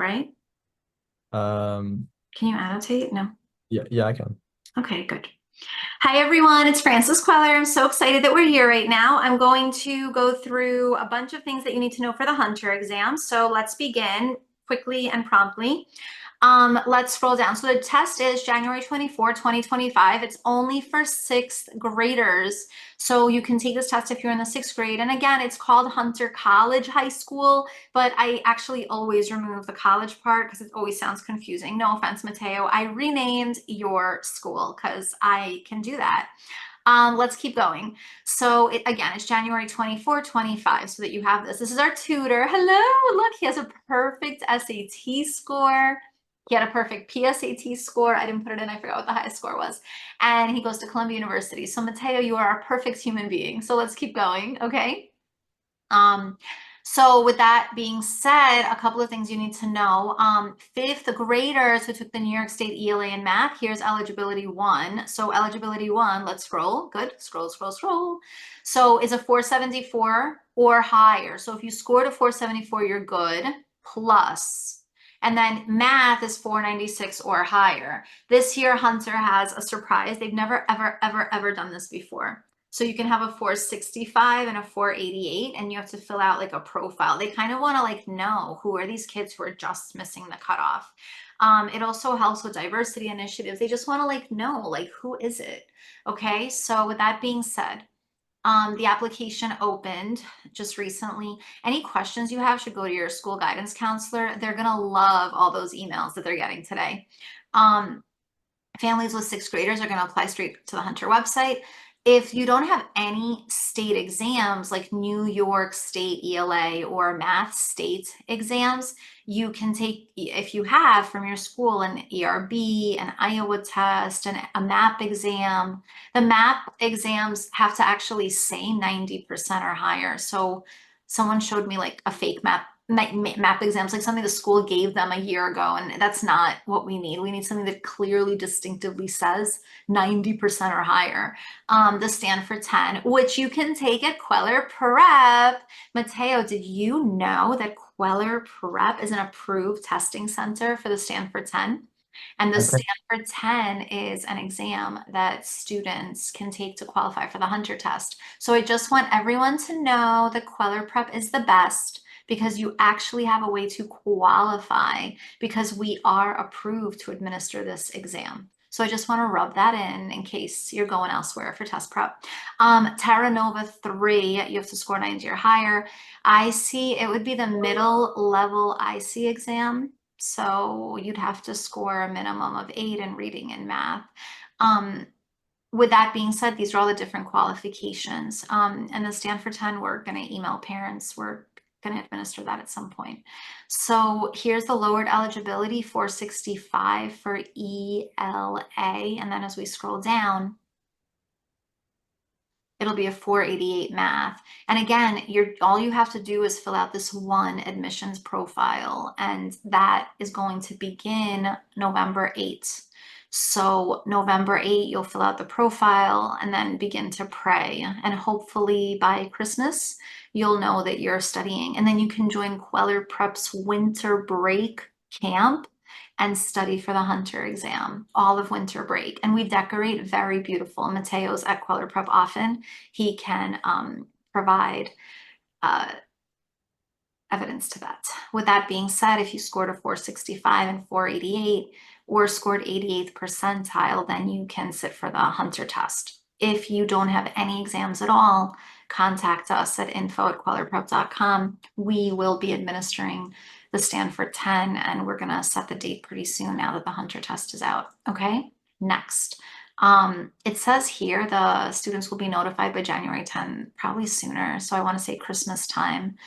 right? Um, Can you annotate? No. yeah, I can. Okay, good. Hi, everyone. It's Frances Kweller. I'm so excited that we're here right now. I'm going to go through a bunch of things that you need to know for the Hunter exam. So let's begin quickly and promptly. Let's scroll down. So the test is January 24, 2025. It's only for sixth graders. So you can take this test if you're in the sixth grade. And again, it's called Hunter College High School, but I actually always remove the college part because it always sounds confusing. No offense, Mateo. I renamed your school because I can do that. Let's keep going. So again, it's January 24, 25, so that you have this. This is our tutor. Hello, look, he has a perfect SAT score. He had a perfect PSAT score. I didn't put it in. I forgot what the highest score was. And he goes to Columbia University. So Mateo, you are a perfect human being. So let's keep going, okay? Um, so with that being said, a couple of things you need to know. Fifth graders who took the New York State ELA and Math, here's eligibility one. So eligibility one, let's scroll. Good. Scroll, scroll, scroll. So is a 474 or higher. So if you scored a 474, you're good. Plus. And then math is 496 or higher. This year, Hunter has a surprise. They've never, ever, ever, ever done this before. So you can have a 465 and a 488, and you have to fill out like a profile. They kind of want to like know who are these kids who are just missing the cutoff. It also helps with diversity initiatives. They just want to like know like who is it? Okay, so with that being said, the application opened just recently. Any questions you have should go to your school guidance counselor. They're gonna love all those emails that they're getting today. Families with sixth graders are going to apply straight to the Hunter website. If you don't have any state exams like New York State ELA or Math state exams, you can take, if you have from your school, an ERB, an Iowa test, and a MAP exam. The MAP exams have to actually say 90% or higher. So someone showed me like a fake map exams, like something the school gave them a year ago, and that's not what we need. We need something that clearly distinctively says 90% or higher. The Stanford 10, which you can take at Kweller Prep. Mateo, did you know that Kweller Prep is an approved testing center for the Stanford 10? And the Okay. Stanford 10 is an exam that students can take to qualify for the Hunter test. So I just want everyone to know that Kweller Prep is the best because you actually have a way to qualify because we are approved to administer this exam. So I just want to rub that in case you're going elsewhere for test prep. Terra Nova 3, you have to score 90 or higher. IC, it would be the middle level IC exam. So you'd have to score a minimum of 8 in reading and math. With that being said, these are all the different qualifications. And the Stanford 10, we're going to email parents. We're going to administer that at some point. So here's the lowered eligibility, 465 for ELA. And then as we scroll down, it'll be a 488 math. And again, all you have to do is fill out this one admissions profile, and that is going to begin November 8th. So November 8th, you'll fill out the profile and then begin to pray. And hopefully by Christmas, you'll know that you're studying. And then you can join Kweller Prep's winter break camp and study for the Hunter exam all of winter break. And we decorate very beautiful. Mateo's at Kweller Prep often. He can provide evidence to that. With that being said, if you scored a 465 and 488 or scored 88th percentile, then you can sit for the Hunter test. If you don't have any exams at all, contact us at info@kwellerprep.com. We will be administering the Stanford 10, and we're going to set the date pretty soon now that the Hunter test is out. Okay, next. It says here the students will be notified by January 10, probably sooner. So I want to say Christmas time.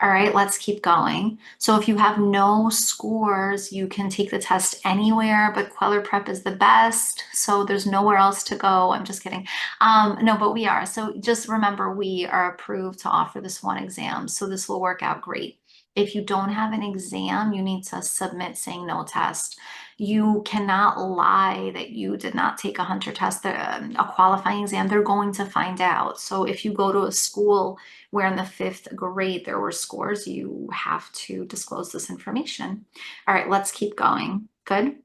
All right, let's keep going. So if you have no scores, you can take the test anywhere, but Kweller Prep is the best. So there's nowhere else to go. I'm just kidding. No, but we are. So just remember, we are approved to offer this one exam. So this will work out great. If you don't have an exam, you need to submit saying no test. You cannot lie that you did not take a hunter test, a qualifying exam. They're going to find out. So if you go to a school where in the 5th grade there were scores, you have to disclose this information. All right, let's keep going. Good.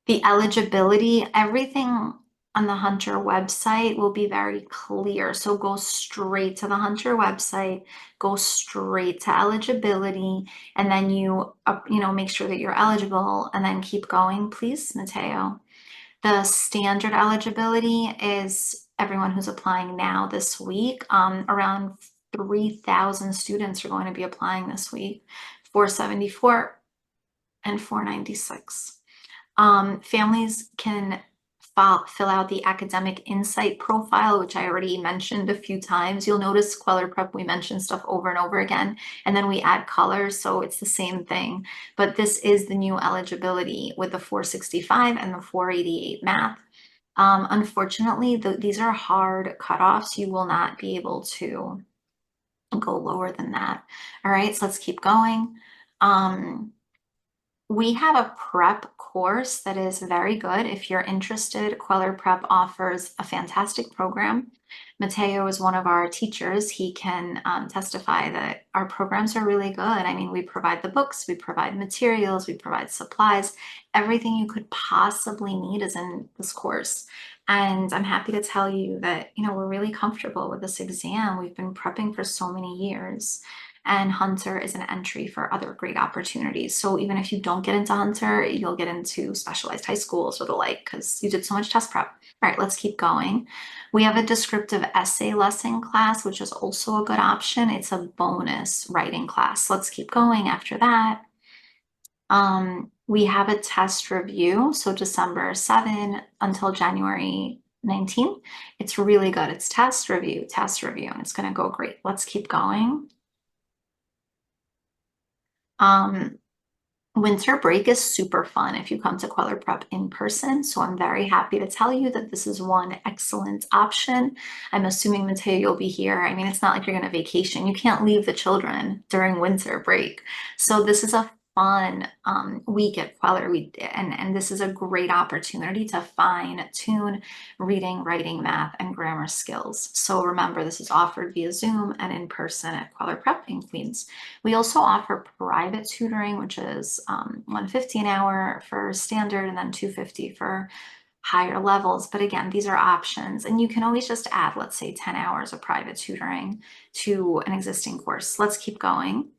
The eligibility, everything on the Hunter website will be very clear. So go straight to the Hunter website, go straight to eligibility, and then you make sure that you're eligible and then keep going, please, Mateo. The standard eligibility is everyone who's applying now this week. Around 3,000 students are going to be applying this week, 474 and 496. Families can fill out the academic insight profile, which I already mentioned a few times. You'll notice Kweller Prep, we mention stuff over and over again, and then we add colors, so it's the same thing. But this is the new eligibility with the 465 and the 488 math. Unfortunately, these are hard cutoffs. You will not be able to go lower than that. All right, so let's keep going. We have a prep course that is very good. If you're interested, Kweller Prep offers a fantastic program. Mateo is one of our teachers. He can testify that our programs are really good. I mean, we provide the books, we provide materials, we provide supplies. Everything you could possibly need is in this course. And I'm happy to tell you that, we're really comfortable with this exam. We've been prepping for so many years. And Hunter is an entry for other great opportunities. So even if you don't get into Hunter, you'll get into specialized high schools or the like, because you did so much test prep. All right, let's keep going. We have a descriptive essay lesson class, which is also a good option. It's a bonus writing class. Let's keep going after that. We have a test review, so December 7 until January 19. It's really good. It's test review, and it's going to go great. Let's keep going. Winter break is super fun if you come to Kweller Prep in person. So I'm very happy to tell you that this is one excellent option. I'm assuming, Mateo, you'll be here. I mean, it's not like you're going to vacation. You can't leave the children during winter break. So this is a fun week at Kweller, and this is a great opportunity to fine tune reading, writing, math, and grammar skills. So remember, this is offered via Zoom and in person at Kweller Prep in Queens. We also offer private tutoring, which is $150 an hour for standard and then $250 for higher levels. But again, these are options, and you can always just add, let's say, 10 hours of private tutoring to an existing course. Let's keep going.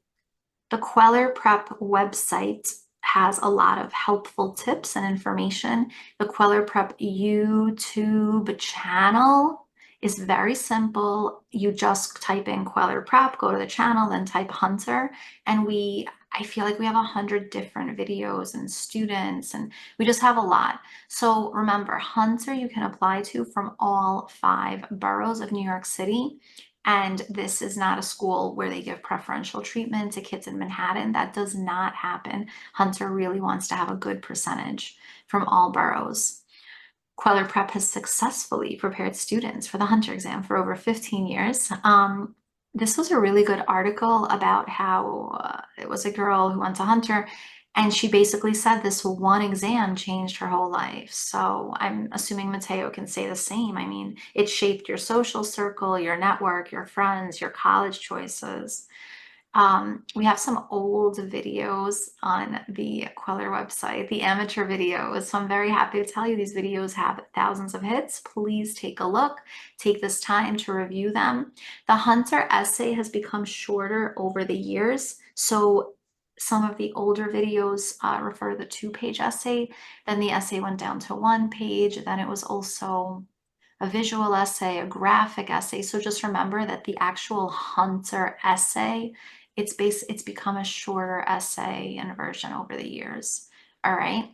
The Kweller Prep website has a lot of helpful tips and information. The Kweller Prep YouTube channel is very simple. You just type in Kweller Prep, go to the channel, then type Hunter, and I feel like we have 100 different videos and students, and we just have a lot. So remember, Hunter you can apply to from all 5 boroughs of New York City. And this is not a school where they give preferential treatment to kids in Manhattan. That does not happen. Hunter really wants to have a good percentage from all boroughs. Kweller Prep has successfully prepared students for the Hunter exam for over 15 years. This was a really good article about how it was a girl who went to Hunter, and she basically said this one exam changed her whole life. So I'm assuming Mateo can say the same. I mean, it shaped your social circle, your network, your friends, your college choices. We have some old videos on the Kweller website, the amateur videos. So I'm very happy to tell you these videos have thousands of hits. Please take a look, take this time to review them. The Hunter essay has become shorter over the years. So some of the older videos refer to the 2-page essay. Then the essay went down to 1 page. Then it was also a visual essay, a graphic essay. So just remember that the actual Hunter essay, it's become a shorter essay and version over the years. All right.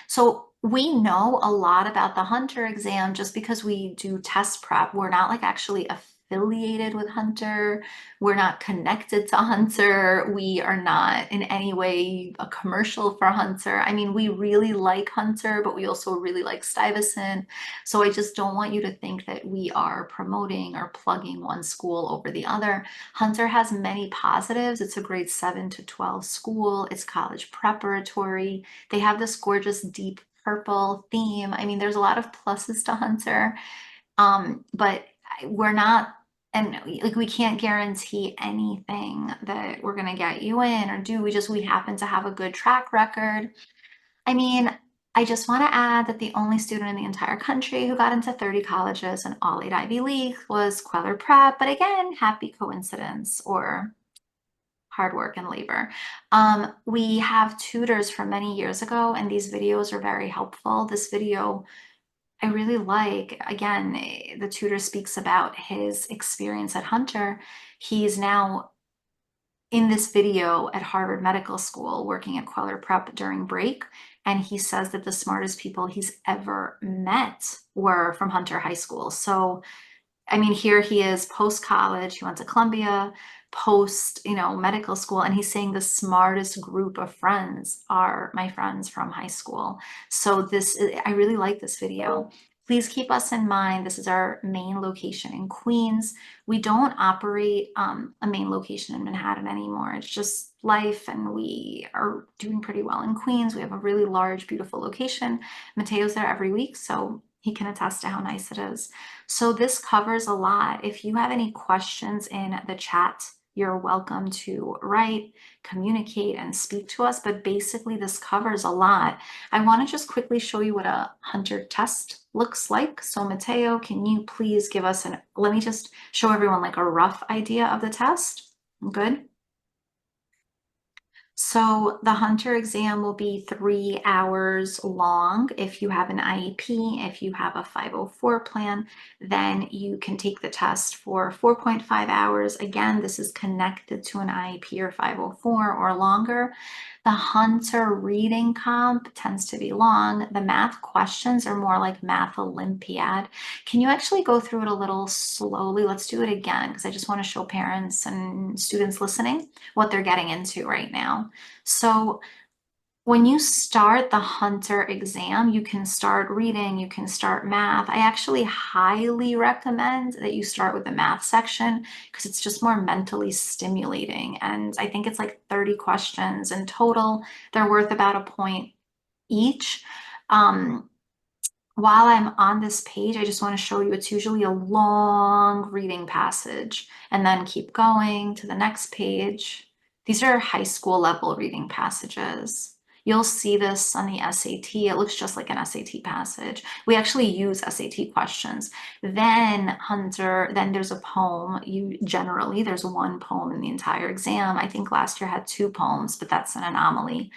So we know a lot about the Hunter exam just because we do test prep. We're not like actually affiliated with Hunter. We're not connected to Hunter. We are not in any way a commercial for Hunter. I mean, we really like Hunter, but we also really like Stuyvesant. So I just don't want you to think that we are promoting or plugging one school over the other. Hunter has many positives. It's a grade 7 to 12 school. It's college preparatory. They have this gorgeous deep purple theme. I mean, there's a lot of pluses to Hunter, but we're not, and like we can't guarantee anything that we're gonna get you in or do. We happen to have a good track record. I mean, I just want to add that the only student in the entire country who got into 30 colleges and all 8 Ivy League was Kweller Prep. But again, happy coincidence or hard work and labor. We have tutors from many years ago, and these videos are very helpful. This video I really like. Again, the tutor speaks about his experience at Hunter. He's now in this video at Harvard Medical School working at Kweller Prep during break. And he says that the smartest people he's ever met were from Hunter High School. So I mean, here he is post-college, he went to Columbia, medical school, and he's saying the smartest group of friends are my friends from high school. So I really like this video. Please keep us in mind. This is our main location in Queens. We don't operate a main location in Manhattan anymore. It's just life, and we are doing pretty well in Queens. We have a really large, beautiful location. Mateo's there every week, so he can attest to how nice it is. So this covers a lot. If you have any questions in the chat, you're welcome to write, communicate, and speak to us. But basically, this covers a lot. I want to just quickly show you what a Hunter test looks like. So Mateo, can you please give us let me just show everyone like a rough idea of the test. Good. So the Hunter exam will be 3 hours long. If you have an IEP, if you have a 504 plan, then you can take the test for 4.5 hours. Again, this is connected to an IEP or 504 or longer. The Hunter reading comp tends to be long. The math questions are more like Math Olympiad. Can you actually go through it a little slowly? Let's do it again because I just want to show parents and students listening what they're getting into right now. So when you start the Hunter exam, you can start reading, you can start math. I actually highly recommend that you start with the math section because it's just more mentally stimulating. And I think it's like 30 questions in total. They're worth about a point each. While I'm on this page, I just want to show you it's usually a long reading passage and then keep going to the next page. These are high school level reading passages. You'll see this on the SAT. It looks just like an SAT passage. We actually use SAT questions. Then there's a poem. There's one poem in the entire exam. I think last year had 2 poems, but that's an anomaly.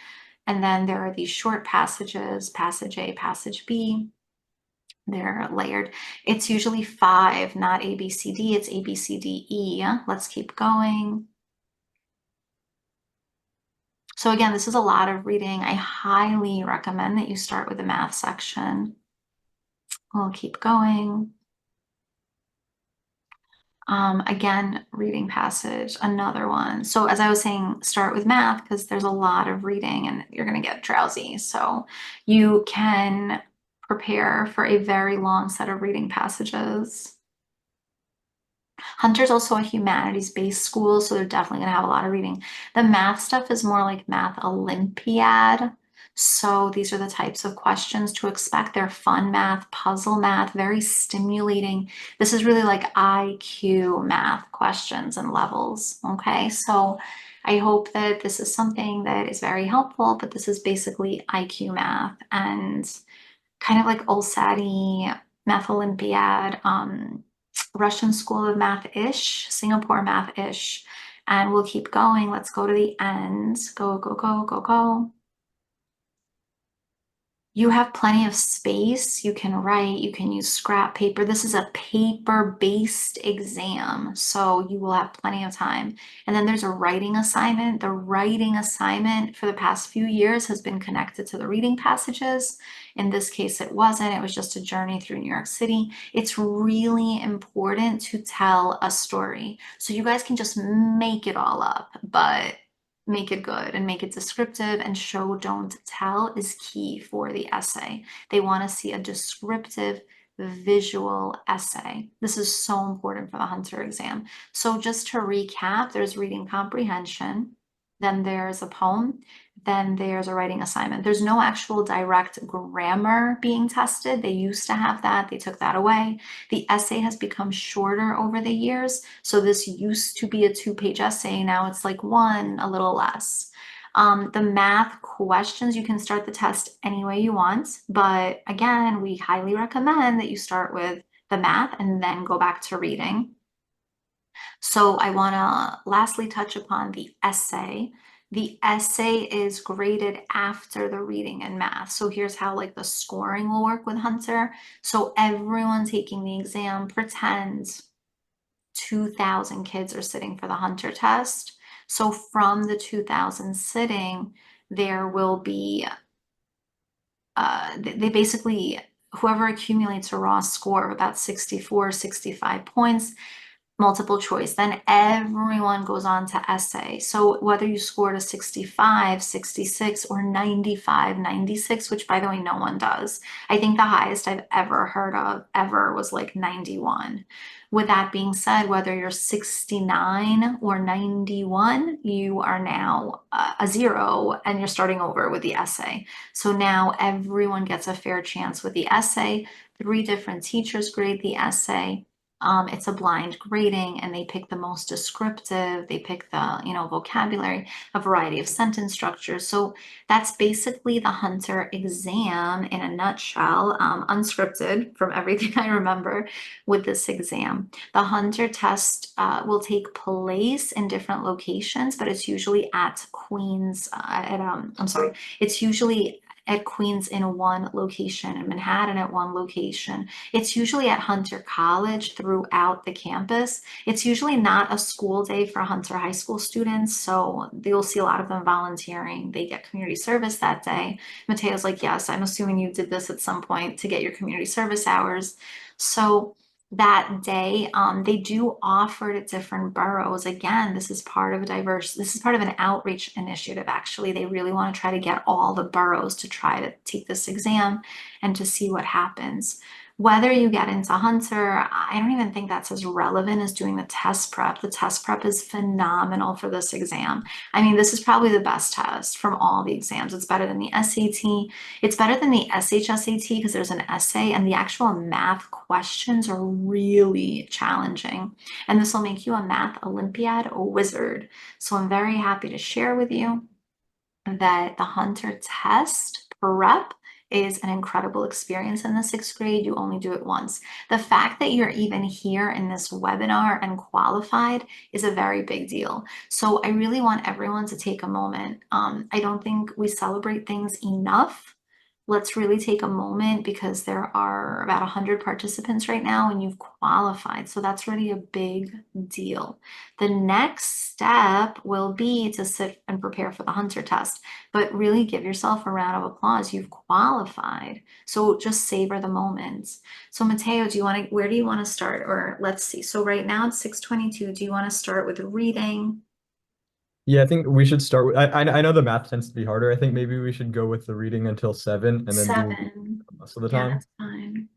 And then there are these short passages, passage A, passage B. They're layered. It's usually 5, not A, B, C, D. It's A, B, C, D, E. Let's keep going. So again, this is a lot of reading. I highly recommend that you start with the math section. We'll keep going. Again, reading passage, another one. So as I was saying, start with math because there's a lot of reading and you're going to get drowsy. So you can prepare for a very long set of reading passages. Hunter's also a humanities-based school, so they're definitely going to have a lot of reading. The math stuff is more like Math Olympiad. So these are the types of questions to expect. They're fun math, puzzle math, very stimulating. This is really like IQ math questions and levels, okay? So I hope that this is something that is very helpful, but this is basically IQ math and kind of like OSAT-y, Math Olympiad, Russian School of Math-ish, Singapore Math-ish, and we'll keep going. Let's go to the end. Go, go, go, go, go. You have plenty of space. You can write, you can use scrap paper. This is a paper-based exam, so you will have plenty of time. And then there's a writing assignment. The writing assignment for the past few years has been connected to the reading passages. In this case, it wasn't. It was just a journey through New York City. It's really important to tell a story. So you guys can just make it all up, but make it good and make it descriptive, and show, don't tell is key for the essay. They want to see a descriptive visual essay. This is so important for the Hunter exam. So just to recap, there's reading comprehension, then there's a poem, then there's a writing assignment. There's no actual direct grammar being tested. They used to have that, they took that away. The essay has become shorter over the years. So this used to be a 2-page essay. Now it's like one, a little less. The math questions, you can start the test any way you want. But again, we highly recommend that you start with the math and then go back to reading. So I want to lastly touch upon the essay. The essay is graded after the reading and math. So here's how like the scoring will work with Hunter. So everyone taking the exam, pretend 2,000 kids are sitting for the Hunter test. So from the 2,000 sitting, there will be, they basically, whoever accumulates a raw score of about 64, 65 points, multiple choice, then everyone goes on to essay. So whether you scored a 65, 66, or 95, 96, which by the way, no one does. I think the highest I've ever heard of ever was like 91. With that being said, whether you're 69 or 91, you are now a 0 and you're starting over with the essay. So now everyone gets a fair chance with the essay. 3 different teachers grade the essay. It's a blind grading, and they pick the most descriptive, they pick the, vocabulary, a variety of sentence structures. So that's basically the Hunter exam in a nutshell, unscripted from everything I remember with this exam. The Hunter test will take place in different locations, but it's usually at Queens, it's usually at Queens in one location, in Manhattan at one location. It's usually at Hunter College throughout the campus. It's usually not a school day for Hunter High School students, so you'll see a lot of them volunteering. They get community service that day. Mateo's like, yes, I'm assuming you did this at some point to get your community service hours. So that day, they do offer to different boroughs. Again, this is part of an outreach initiative. Actually, they really want to try to get all the boroughs to try to take this exam and to see what happens. Whether you get into Hunter, I don't even think that's as relevant as doing the test prep. The test prep is phenomenal for this exam. I mean, this is probably the best test from all the exams. It's better than the SAT. It's better than the SHSAT because there's an essay, and the actual math questions are really challenging. And this will make you a math Olympiad wizard. So I'm very happy to share with you that the Hunter test prep is an incredible experience in the 6th grade. You only do it once. The fact that you're even here in this webinar and qualified is a very big deal. So I really want everyone to take a moment. I don't think we celebrate things enough. Let's really take a moment because there are about 100 participants right now and you've qualified. So that's really a big deal. The next step will be to sit and prepare for the Hunter test, but really give yourself a round of applause. You've qualified. So just savor the moments. So Mateo, where do you want to start? Or let's see. So right now it's 6:22. Do you want to start with reading? Yeah, I think we should start with, I know the math tends to be harder. I think maybe we should go with the reading until 7 and then do 7. most of the Yeah, time. that's fine.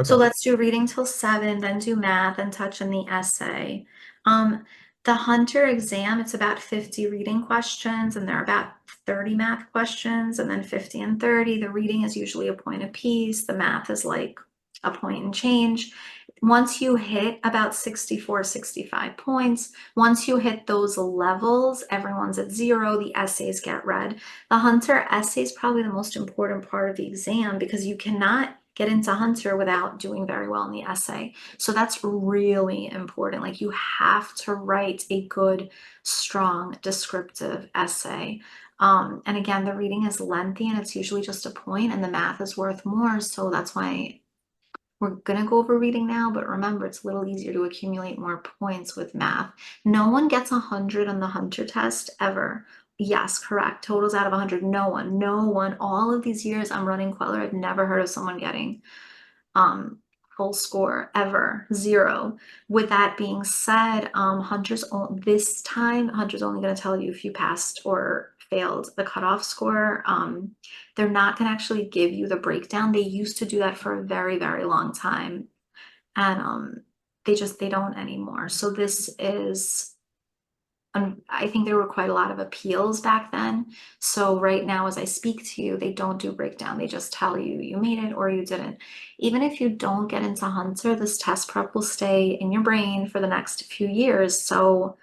So Okay. let's do reading till 7, then do math and touch on the essay. Um, the Hunter exam, it's about 50 reading questions, and there are about 30 math questions, and then 50 and 30. The reading is usually a point apiece. The math is like a point and change. Once you hit about 64, 65 points, once you hit those levels, everyone's at 0, the essays get read. The Hunter essay is probably the most important part of the exam because you cannot get into Hunter without doing very well in the essay. So that's really important. Like you have to write a good, strong, descriptive essay. And again, the reading is lengthy and it's usually just a point, and the math is worth more. So that's why we're gonna go over reading now, but remember, it's a little easier to accumulate more points with math. No one gets 100 on the Hunter test ever. Yes, correct. Totals out of 100. No one, no one. All of these years I'm running Kweller, I've never heard of someone getting um, full score ever, 0. With that being said, this time, Hunter's only going to tell you if you passed or failed the cutoff score. They're not going to actually give you the breakdown. They used to do that for a very, very long time, and they don't anymore. So this is I think there were quite a lot of appeals back then. So right now, as I speak to you, they don't do breakdown. They just tell you you made it or you didn't. Even if you don't get into Hunter, this test prep will stay in your brain for the next few years. So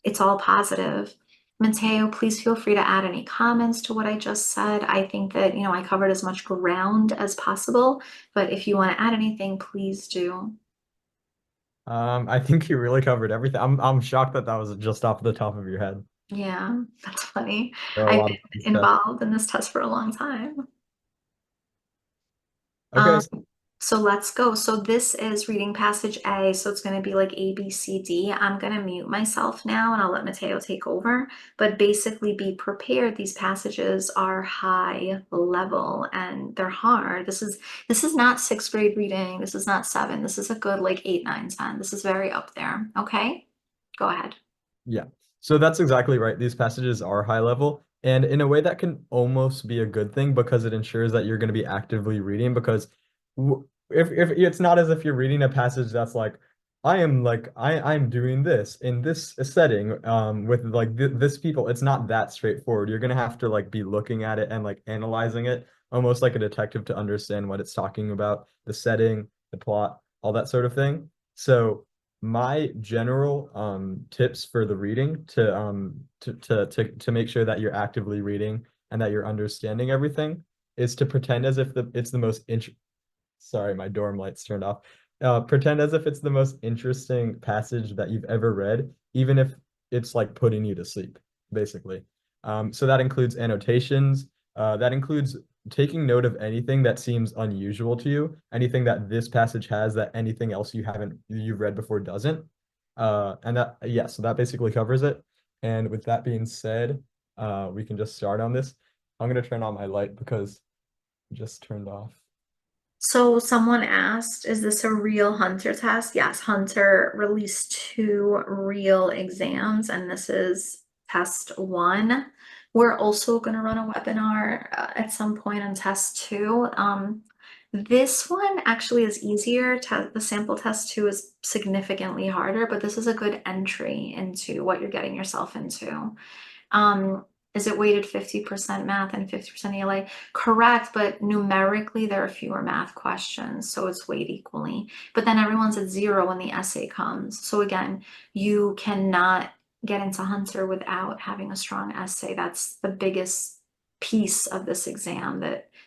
it's all positive. Mateo, please feel free to add any comments to what I just said. I think that, I covered as much ground as possible, but if you want to add anything, please do. I think you really covered everything. I'm shocked that that was just off the top of your head. Yeah, that's funny. There are a I've lot of good been stuff. involved in this test for a long time. Okay, Um, so let's go. So this is reading passage A, so it's going to be like A, B, C, D. I'm going to mute myself now and I'll let Mateo take over. But basically be prepared. These passages are high level and they're hard. This is not sixth grade reading. This is not 7. This is a good like 8, 9, 10. This is very up there. Okay, go ahead. yeah. So that's exactly right. These passages are high level, and in a way that can almost be a good thing because it ensures that you're going to be actively reading. Because if it's not as if you're reading a passage that's like I'm doing this in this setting with like this people, it's not that straightforward. You're going to have to like be looking at it and like analyzing it almost like a detective to understand what it's talking about, the setting, the plot, all that sort of thing. So my general tips for the reading to make sure that you're actively reading and that you're understanding everything is to pretend as if it's the most int sorry, my dorm lights turned off. Pretend as if it's the most interesting passage that you've ever read, even if it's like putting you to sleep, basically. So that includes annotations. That includes taking note of anything that seems unusual to you, anything that this passage has that anything else you've read before doesn't. And that yeah, so that basically covers it. And with that being said, we can just start on this. I'm gonna turn on my light because it just turned off. So someone asked, is this a real Hunter test? Yes, Hunter released 2 real exams, and this is test 1. We're also going to run a webinar at some point on test 2. This one actually is easier. The sample test 2 is significantly harder, but this is a good entry into what you're getting yourself into. Um, is it weighted 50% math and 50% ELA? Correct, but numerically there are fewer math questions, so it's weighed equally. But then everyone's at 0 when the essay comes. So again, you cannot get into Hunter without having a strong essay. That's the biggest piece of this exam.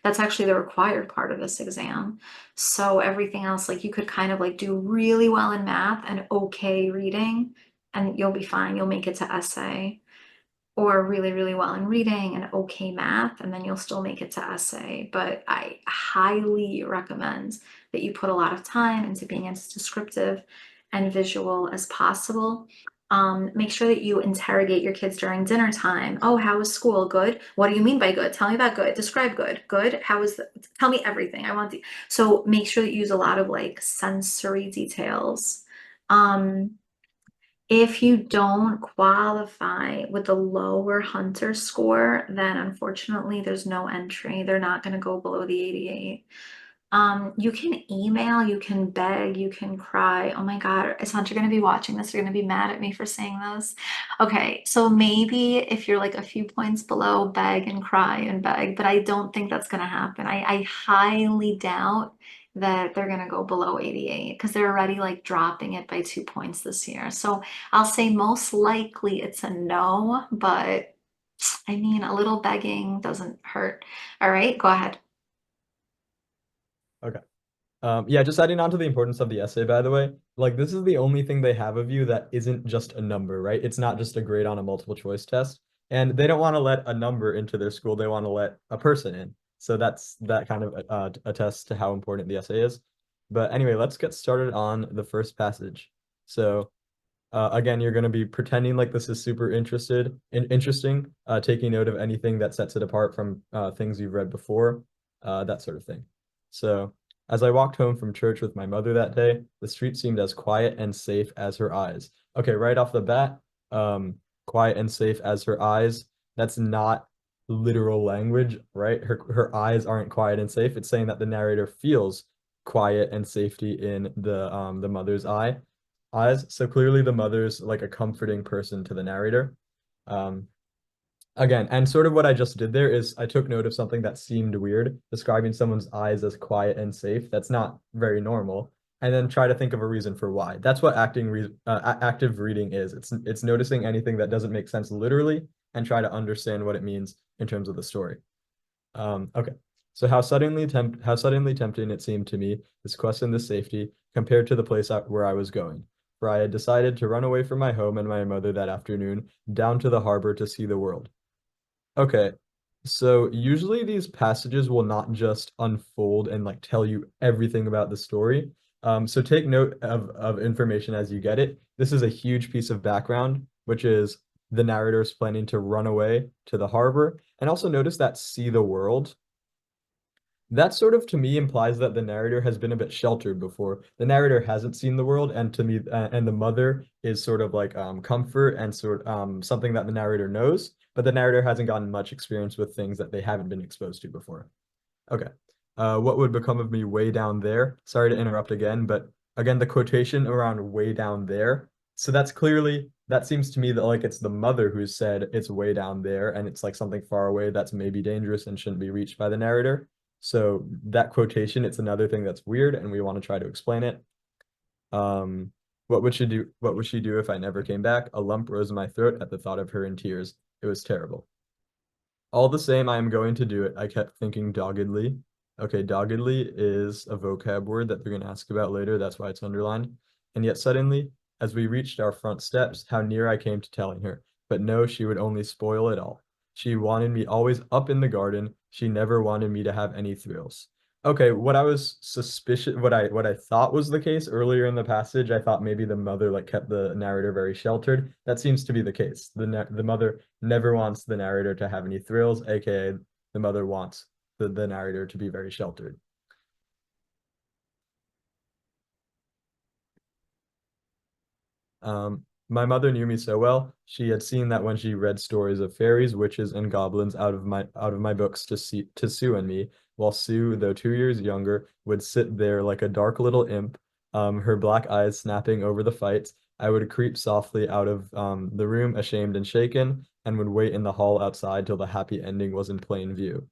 That's actually the required part of this exam. So everything else, like you could kind of like do really well in math and okay reading, and you'll be fine. You'll make it to essay, or really, really well in reading and okay math, and then you'll still make it to essay. But I highly recommend that you put a lot of time into being as descriptive and visual as possible. Make sure that you interrogate your kids during dinner time. Oh, how was school? Good. What do you mean by good? Tell me about good. Describe good. Good. How was tell me everything. I want the, so make sure that you use a lot of like sensory details. Um, if you don't qualify with the lower Hunter score, then unfortunately there's no entry. They're not going to go below the 88. You can email, you can beg, you can cry. Oh my God, is Hunter going to be watching this? They're going to be mad at me for saying this. Okay, so maybe if you're like a few points below, beg and cry and beg, but I don't think that's going to happen. I highly doubt that they're going to go below 88 because they're already like dropping it by 2 points this year. So I'll say most likely it's a no, but I mean, a little begging doesn't hurt. All right, go ahead. Okay. Yeah, just adding on to the importance of the essay, by the way, like this is the only thing they have of you that isn't just a number, right? It's not just a grade on a multiple choice test. And they don't want to let a number into their school. They want to let a person in. So that kind of attests to how important the essay is. But anyway, let's get started on the first passage. So again, you're going to be pretending like this is super interesting, taking note of anything that sets it apart from things you've read before, that sort of thing. So, as I walked home from church with my mother that day, the street seemed as quiet and safe as her eyes. Okay, right off the bat, um, quiet and safe as her eyes. That's not literal language, right? Her eyes aren't quiet and safe. It's saying that the narrator feels quiet and safety in the mother's eyes. So clearly the mother's like a comforting person to the narrator. Um, Again, and sort of what I just did there is I took note of something that seemed weird, describing someone's eyes as quiet and safe. That's not very normal. And then try to think of a reason for why. That's what active reading is. It's noticing anything that doesn't make sense literally and try to understand what it means in terms of the story. Okay. So how suddenly tempting it seemed to me, this quest and this safety, compared to the place where I was going. For I had decided to run away from my home and my mother that afternoon, down to the harbor to see the world. Okay. So usually these passages will not just unfold and like tell you everything about the story. So take note of information as you get it. This is a huge piece of background, which is the narrator is planning to run away to the harbor. And also notice that see the world. That sort of to me implies that the narrator has been a bit sheltered before. The narrator hasn't seen the world, and to me, and the mother is sort of like comfort and something that the narrator knows, but the narrator hasn't gotten much experience with things that they haven't been exposed to before. Okay. What would become of me way down there? Sorry to interrupt again, but again, the quotation around way down there. So that's clearly, that seems to me that like it's the mother who said it's way down there and it's like something far away that's maybe dangerous and shouldn't be reached by the narrator. So that quotation, it's another thing that's weird and we want to try to explain it. Um, what would she do? What would she do if I never came back? A lump rose in my throat at the thought of her in tears. It was terrible. All the same, I am going to do it, I kept thinking doggedly. Okay, doggedly is a vocab word that they're going to ask about later. That's why it's underlined. And yet suddenly, as we reached our front steps, how near I came to telling her. But no, she would only spoil it all. She wanted me always up in the garden. She never wanted me to have any thrills. Okay, what I was suspicious, what I thought was the case earlier in the passage, I thought maybe the mother like kept the narrator very sheltered. That seems to be the case. The mother never wants the narrator to have any thrills, aka the mother wants the narrator to be very sheltered. My mother knew me so well. She had seen that when she read stories of fairies, witches, and goblins out of my books to Sue and me, while Sue, though 2 years younger, would sit there like a dark little imp, her black eyes snapping over the fights. I would creep softly out of the room, ashamed and shaken, and would wait in the hall outside till the happy ending was in plain view.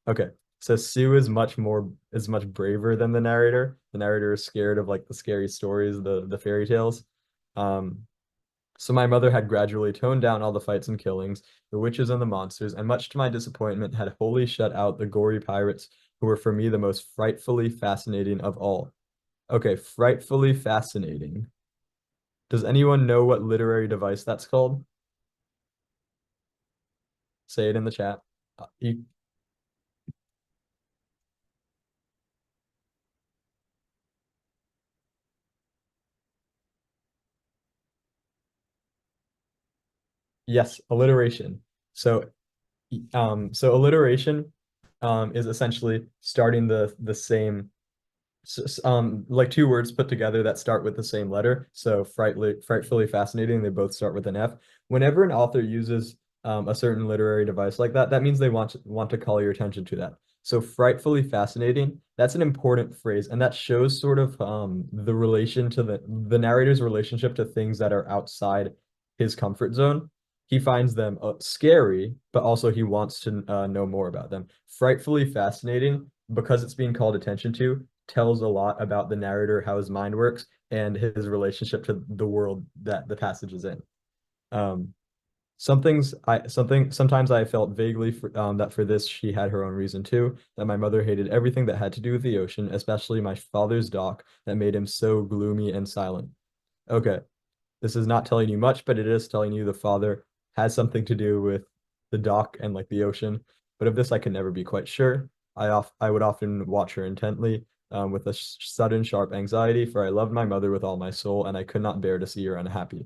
Okay, so Sue is much braver than the narrator. The narrator is scared of like the scary stories, the fairy tales. Um, so my mother had gradually toned down all the fights and killings, the witches and the monsters, and much to my disappointment had wholly shut out the gory pirates who were for me the most frightfully fascinating of all. Okay, frightfully fascinating. Does anyone know what literary device that's called? Say it in the chat. You, yes, alliteration. So so alliteration is essentially starting the same like two words put together that start with the same letter. So frightfully fascinating. They both start with an F. Whenever an author uses a certain literary device like that, that means they want to call your attention to that. So frightfully fascinating. That's an important phrase, and that shows sort of the relation to the narrator's relationship to things that are outside his comfort zone. He finds them scary, but also he wants to know more about them. Frightfully fascinating because it's being called attention to tells a lot about the narrator, how his mind works, and his relationship to the world that the passage is in. Um, Sometimes I felt vaguely that for this she had her own reason too, that my mother hated everything that had to do with the ocean, especially my father's dock that made him so gloomy and silent. Okay, this is not telling you much, but it is telling you the father has something to do with the dock and like the ocean. But of this, I could never be quite sure. I would often watch her intently, with a sudden sharp anxiety, for I loved my mother with all my soul, and I could not bear to see her unhappy.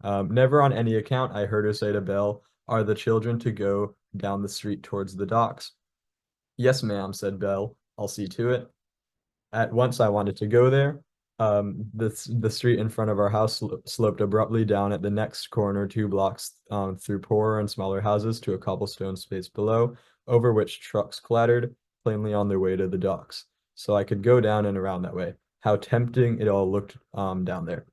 Never on any account, I heard her say to Belle, "Are the children to go down the street towards the docks?" "Yes, ma'am," said Belle. "I'll see to it." At once I wanted to go there. The street in front of our house sloped abruptly down at the next corner 2 blocks, through poorer and smaller houses to a cobblestone space below, over which trucks clattered, plainly on their way to the docks. So I could go down and around that way. How tempting it all looked, down there.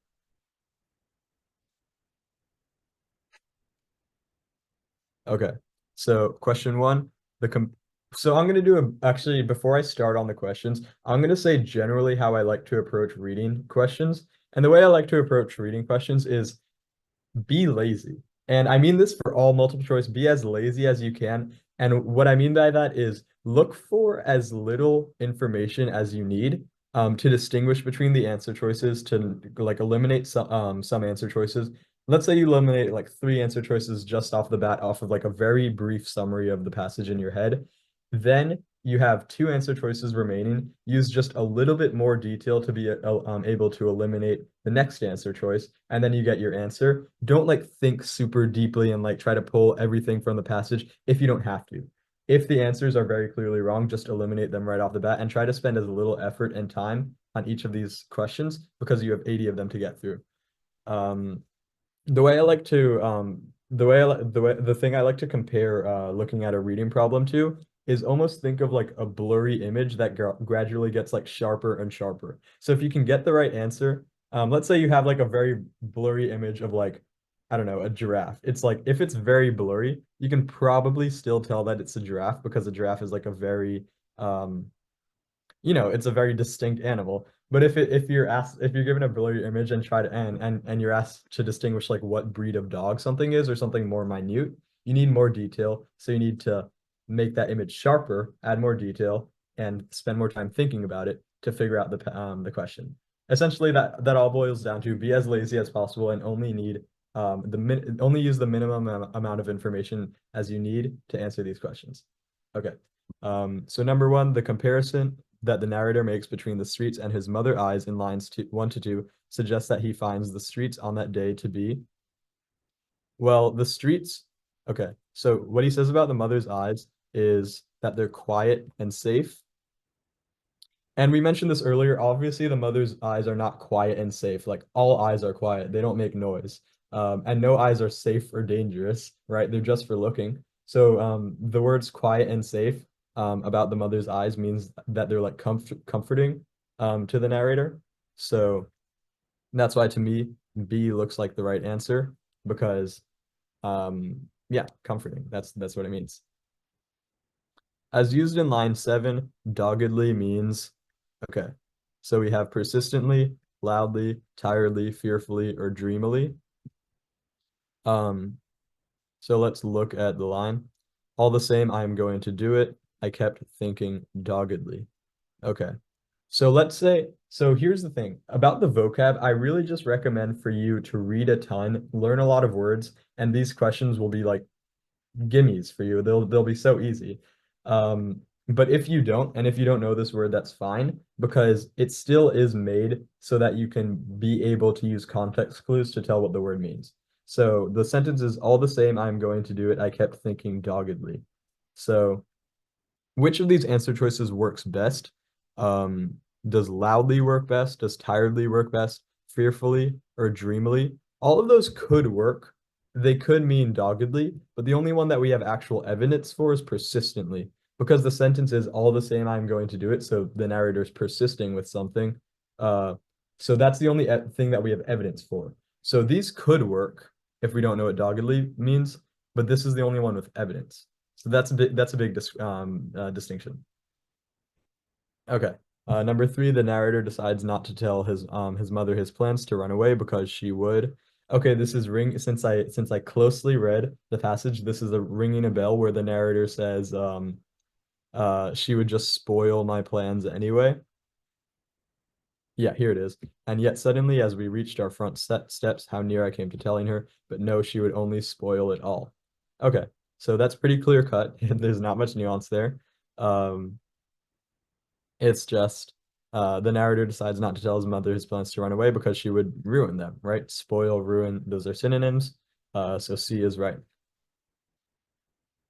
Okay. So question one, the com so I'm gonna do actually before I start on the questions, I'm gonna say generally how I like to approach reading questions. And the way I like to approach reading questions is be lazy. And I mean this for all multiple choice, be as lazy as you can. And what I mean by that is look for as little information as you need, to distinguish between the answer choices, to like eliminate some answer choices. Let's say you eliminate like 3 answer choices just off the bat, off of like a very brief summary of the passage in your head. Then you have 2 answer choices remaining. Use just a little bit more detail to be able to eliminate the next answer choice, and then you get your answer. Don't like think super deeply and like try to pull everything from the passage if you don't have to. If the answers are very clearly wrong, just eliminate them right off the bat and try to spend as little effort and time on each of these questions because you have 80 of them to get through. Um, the way I like to the thing I like to compare looking at a reading problem to is almost think of like a blurry image that gradually gets like sharper and sharper. So if you can get the right answer, let's say you have like a very blurry image of like, I don't know, a giraffe. It's like if it's very blurry, you can probably still tell that it's a giraffe because a giraffe is like a very um it's a very distinct animal. But if you're given a blurry image and try to and you're asked to distinguish like what breed of dog something is or something more minute, you need more detail. So you need to make that image sharper, add more detail, and spend more time thinking about it to figure out the question. Essentially, that all boils down to be as lazy as possible and only need only use the minimum amount of information as you need to answer these questions. Okay. So number one, the comparison that the narrator makes between the streets and his mother eyes in lines 1 to 2 suggests that he finds the streets on that day to be, well, the streets. Okay, so what he says about the mother's eyes is that they're quiet and safe. And we mentioned this earlier. Obviously, the mother's eyes are not quiet and safe. Like all eyes are quiet. They don't make noise. And no eyes are safe or dangerous, right? They're just for looking. So the words quiet and safe, about the mother's eyes means that they're like comforting, to the narrator. So that's why to me, B looks like the right answer because yeah, comforting. That's what it means. As used in line 7, doggedly means, okay, so we have persistently, loudly, tiredly, fearfully, or dreamily. Um, so let's look at the line. All the same, I am going to do it. I kept thinking doggedly. Okay. So let's say, so here's the thing about the vocab. I really just recommend for you to read a ton, learn a lot of words, and these questions will be like gimmies for you. They'll be so easy. But if you don't, and if you don't know this word, that's fine because it still is made so that you can be able to use context clues to tell what the word means. So the sentence is all the same, I'm going to do it. I kept thinking doggedly. So which of these answer choices works best? Does loudly work best? Does tiredly work best? Fearfully or dreamily? All of those could work. They could mean doggedly, but the only one that we have actual evidence for is persistently, because the sentence is all the same, I'm going to do it. So the narrator's persisting with something. Uh, so that's the only thing that we have evidence for. So these could work if we don't know what doggedly means, but this is the only one with evidence. So that's a big distinction. Okay. Number 3, the narrator decides not to tell his mother his plans to run away because she would. Okay, this is ring since I closely read the passage, this is a ringing a bell where the narrator says, she would just spoil my plans anyway. Yeah, here it is. And yet suddenly, as we reached our front steps, how near I came to telling her, but no, she would only spoil it all. Okay, so that's pretty clear cut. There's not much nuance there. Um, it's just the narrator decides not to tell his mother his plans to run away because she would ruin them, right? Spoil, ruin, those are synonyms. So C is right.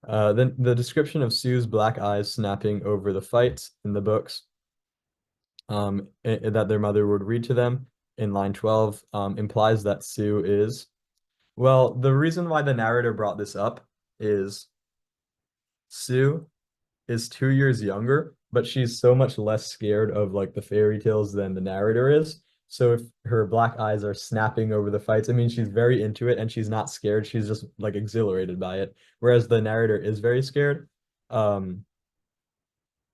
Then the description of Sue's black eyes snapping over the fights in the books that their mother would read to them in line 12 implies that Sue is, well, the reason why the narrator brought this up is Sue is 2 years younger, but she's so much less scared of like the fairy tales than the narrator is. So if her black eyes are snapping over the fights, I mean, she's very into it and she's not scared. She's just like exhilarated by it. Whereas the narrator is very scared. Um,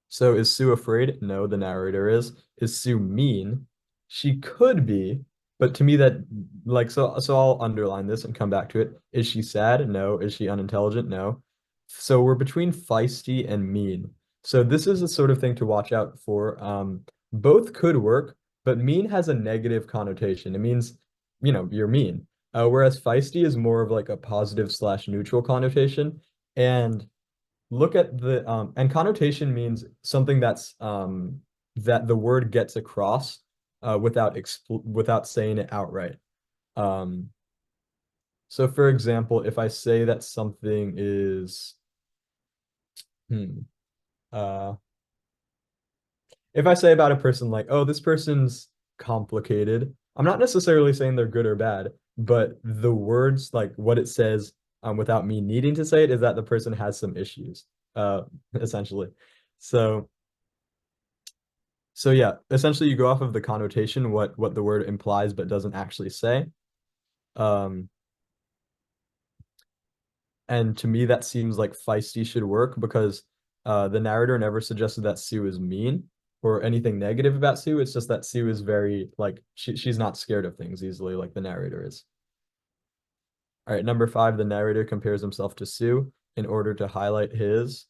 so is Sue afraid? No, the narrator is. Is Sue mean? She could be, but to me that like so I'll underline this and come back to it. Is she sad? No. Is she unintelligent? No. So we're between feisty and mean. So this is a sort of thing to watch out for. Both could work, but mean has a negative connotation. It means, you're mean. Whereas feisty is more of like a positive slash neutral connotation. And look at the and connotation means something that the word gets across without saying it outright. Um, so for example, if I say that something is hmm, uh if I say about a person like, oh, this person's complicated, I'm not necessarily saying they're good or bad, but the words, like what it says, without me needing to say it, is that the person has some issues, uh, essentially. So, so yeah, essentially you go off of the connotation, what the word implies but doesn't actually say. Um, and to me, that seems like feisty should work because the narrator never suggested that Sue is mean or anything negative about Sue. It's just that Sue is very like she's not scared of things easily like the narrator is. All right, number five, the narrator compares himself to Sue in order to highlight his.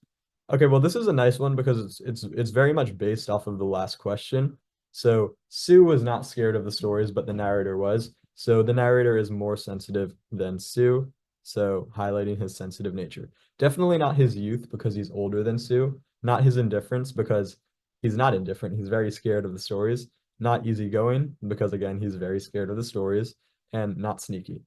Okay, well, this is a nice one because it's very much based off of the last question. So Sue was not scared of the stories, but the narrator was. So the narrator is more sensitive than Sue. So highlighting his sensitive nature. Definitely not his youth because he's older than Sue. Not his indifference because he's not indifferent. He's very scared of the stories. Not easygoing because again, he's very scared of the stories, and not sneaky.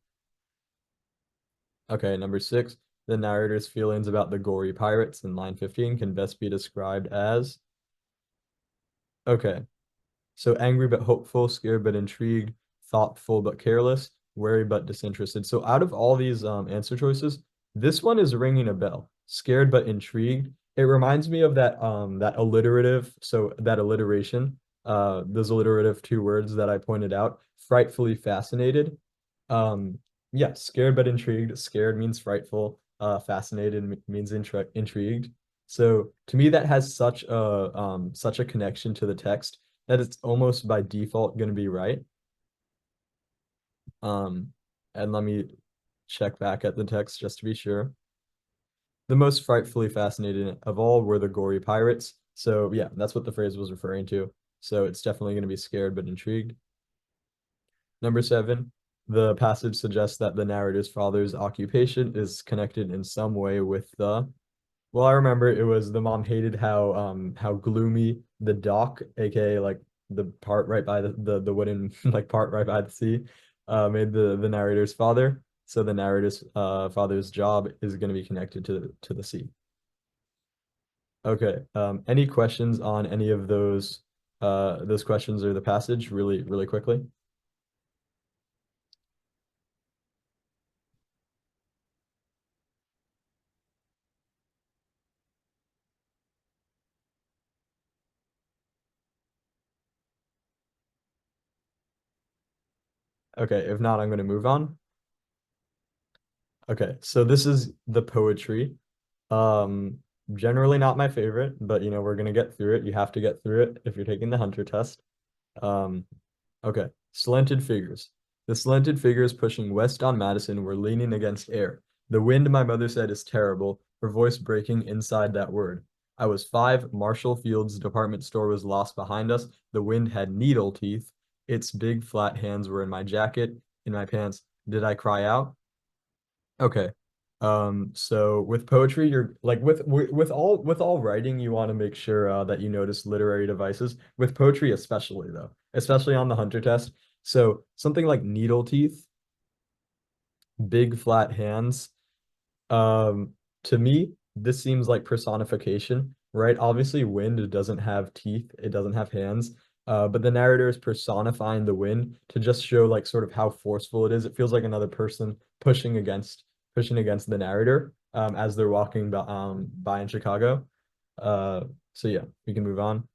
Okay, number six, the narrator's feelings about the gory pirates in line 15 can best be described as, okay, so angry but hopeful, scared but intrigued, thoughtful but careless, wary but disinterested. So out of all these answer choices, this one is ringing a bell. Scared but intrigued. It reminds me of that alliterative, so that alliteration, those alliterative two words that I pointed out, frightfully fascinated. Um, yeah, scared but intrigued. Scared means frightful. Fascinated means intrigued. So to me, that has such a connection to the text that it's almost by default going to be right. Um, and let me check back at the text just to be sure. The most frightfully fascinated of all were the gory pirates. So yeah, that's what the phrase was referring to. So it's definitely going to be scared but intrigued. Number seven, the passage suggests that the narrator's father's occupation is connected in some way with the, well, I remember it was the mom hated how gloomy the dock, aka like the part right by the wooden like part right by the sea, made the narrator's father. So the narrator's father's job is going to be connected to the sea. Okay. Any questions on any of those questions or the passage really, really quickly? Okay, if not, I'm going to move on. Okay, so this is the poetry. Um, Generally not my favorite, but we're gonna get through it. You have to get through it if you're taking the hunter test. Um, okay, slanted figures. The slanted figures pushing west on Madison were leaning against air. The wind, my mother said, is terrible, her voice breaking inside that word. I was 5. Marshall Field's department store was lost behind us. The wind had needle teeth. Its big flat hands were in my jacket, in my pants. Did I cry out? Okay. So with poetry, you're like with all writing, you want to make sure that you notice literary devices. With poetry, especially though, especially on the Hunter test. So something like needle teeth, big flat hands. Um, to me, this seems like personification, right? Obviously, wind doesn't have teeth, it doesn't have hands. But the narrator is personifying the wind to just show like sort of how forceful it is. It feels like another person pushing against the narrator as they're walking by in Chicago. So yeah, we can move on.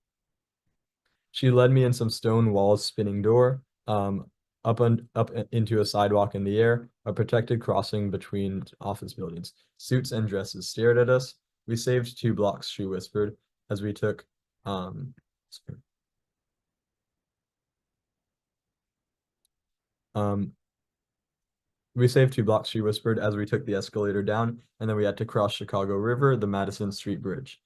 She led me in some stone walls, spinning door, up into a sidewalk in the air, a protected crossing between office buildings. Suits and dresses stared at us. We saved 2 blocks, she whispered, as we took um um we saved 2 blocks, she whispered, as we took the escalator down, and then we had to cross Chicago River, the Madison Street Bridge.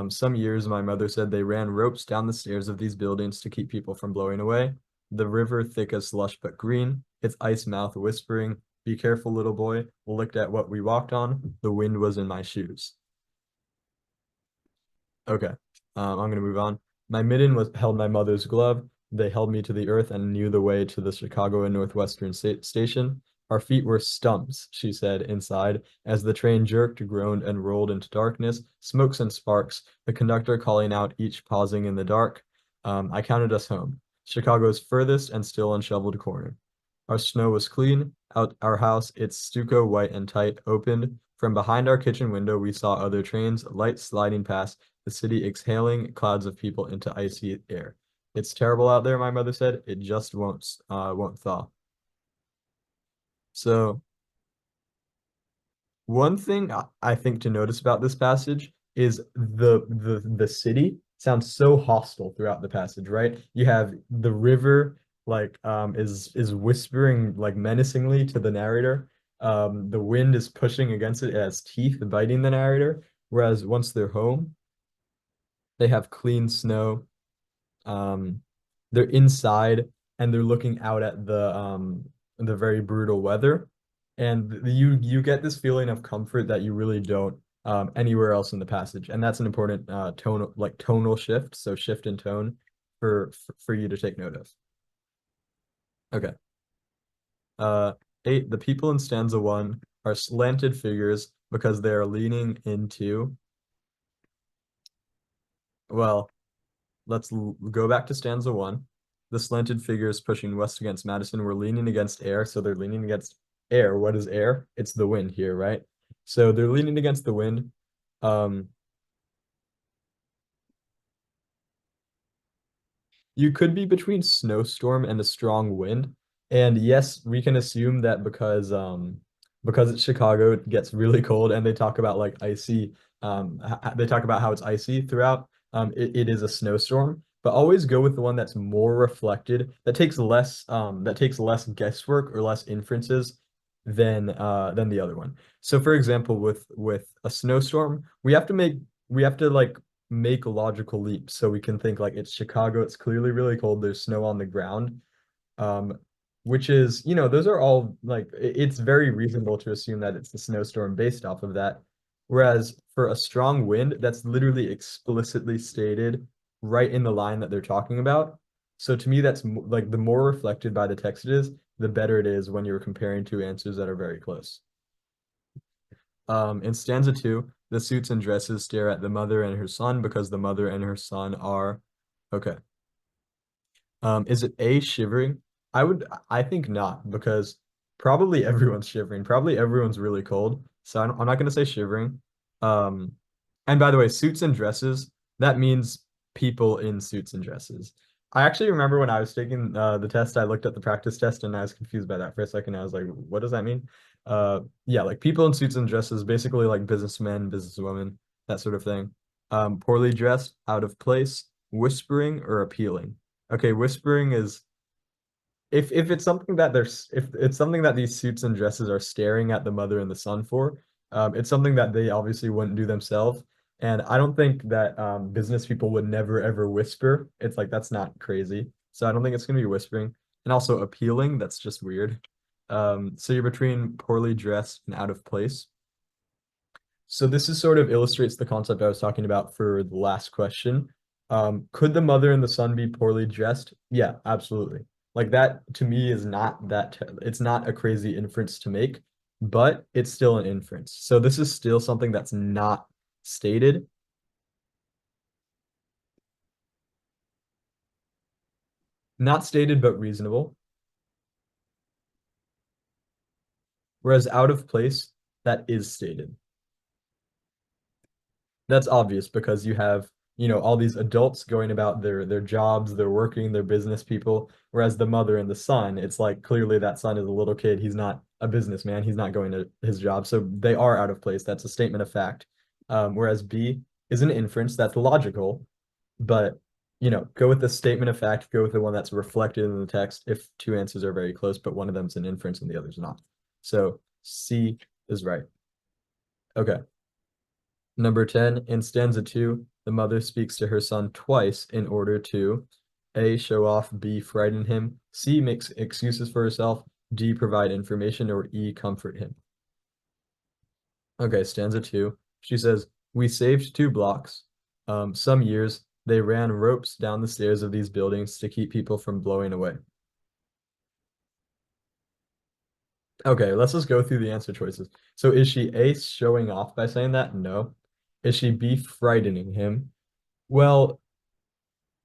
Some years, my mother said they ran ropes down the stairs of these buildings to keep people from blowing away. The river, thick as slush but green, its ice mouth whispering, "Be careful, little boy," looked at what we walked on. The wind was in my shoes. Okay. I'm gonna move on. My midden was held my mother's glove. They held me to the earth and knew the way to the Chicago and Northwestern station. Our feet were stumps, she said, inside, as the train jerked, groaned, and rolled into darkness, smokes and sparks, the conductor calling out, each pausing in the dark. I counted us home. Chicago's furthest and still unshoveled corner. Our snow was clean. Out our house, its stucco white and tight, opened. From behind our kitchen window, we saw other trains, lights sliding past, the city exhaling clouds of people into icy air. It's terrible out there, my mother said. It just won't thaw. So one thing I think to notice about this passage is the city sounds so hostile throughout the passage, right? You have the river is whispering like menacingly to the narrator. The wind is pushing against it, it has teeth biting the narrator. Whereas once they're home, they have clean snow. Um, they're inside and they're looking out at the very brutal weather, and you get this feeling of comfort that you really don't anywhere else in the passage, and that's an important tonal shift, so shift in tone for you to take note of. Okay. Uh, 8. The people in stanza 1 are slanted figures because they are leaning into, well, go back to stanza 1. The slanted figures pushing west against Madison were leaning against air, so they're leaning against air. What is air? It's the wind here, right? So they're leaning against the wind. Um, you could be between snowstorm and a strong wind. And yes, we can assume that because it's Chicago, it gets really cold and they talk about like icy they talk about how it's icy throughout. It is a snowstorm, but always go with the one that's more reflected, that takes less guesswork or less inferences than the other one. So for example, with a snowstorm, we have to like make logical leaps so we can think like it's Chicago, it's clearly really cold, there's snow on the ground. Um, which is, those are all like it's very reasonable to assume that it's the snowstorm based off of that. Whereas for a strong wind, that's literally explicitly stated right in the line that they're talking about. So to me, that's like the more reflected by the text it is, the better it is when you're comparing two answers that are very close. In stanza 2, the suits and dresses stare at the mother and her son because the mother and her son are okay. Is it A, shivering? I think not, because probably everyone's shivering. Probably everyone's really cold. So I'm not going to say shivering. Um, and by the way, suits and dresses, that means people in suits and dresses. I actually remember when I was taking the test, I looked at the practice test and I was confused by that for a second. I was like, what does that mean? Yeah, like people in suits and dresses, basically like businessmen, businesswomen, that sort of thing. Poorly dressed, out of place, whispering, or appealing. Okay, whispering is if it's something that if it's something that these suits and dresses are staring at the mother and the son for, it's something that they obviously wouldn't do themselves. And I don't think that business people would never ever whisper. It's like that's not crazy. So I don't think it's gonna be whispering. And also appealing, that's just weird. So you're between poorly dressed and out of place. So this is sort of illustrates the concept I was talking about for the last question. Could the mother and the son be poorly dressed? Yeah, absolutely. Like that to me is not that it's not a crazy inference to make, but it's still an inference. So this is still something that's not stated, not stated but reasonable. Whereas out of place, that is stated. That's obvious because you have, all these adults going about their jobs, they're working, they're business people, whereas the mother and the son, it's like clearly that son is a little kid. He's not a businessman. He's not going to his job. So they are out of place. That's a statement of fact. Whereas B is an inference that's logical, but go with the statement of fact, go with the one that's reflected in the text if two answers are very close, but one of them's an inference and the other's not. So C is right. Okay. Number 10, in stanza 2, the mother speaks to her son twice in order to A, show off, B, frighten him, C, makes excuses for herself, D, provide information, or E, comfort him. Okay, stanza 2, she says, we saved 2 blocks. Some years, they ran ropes down the stairs of these buildings to keep people from blowing away. Okay, let's just go through the answer choices. So is she A, showing off by saying that? No. Is she B, frightening him? Well,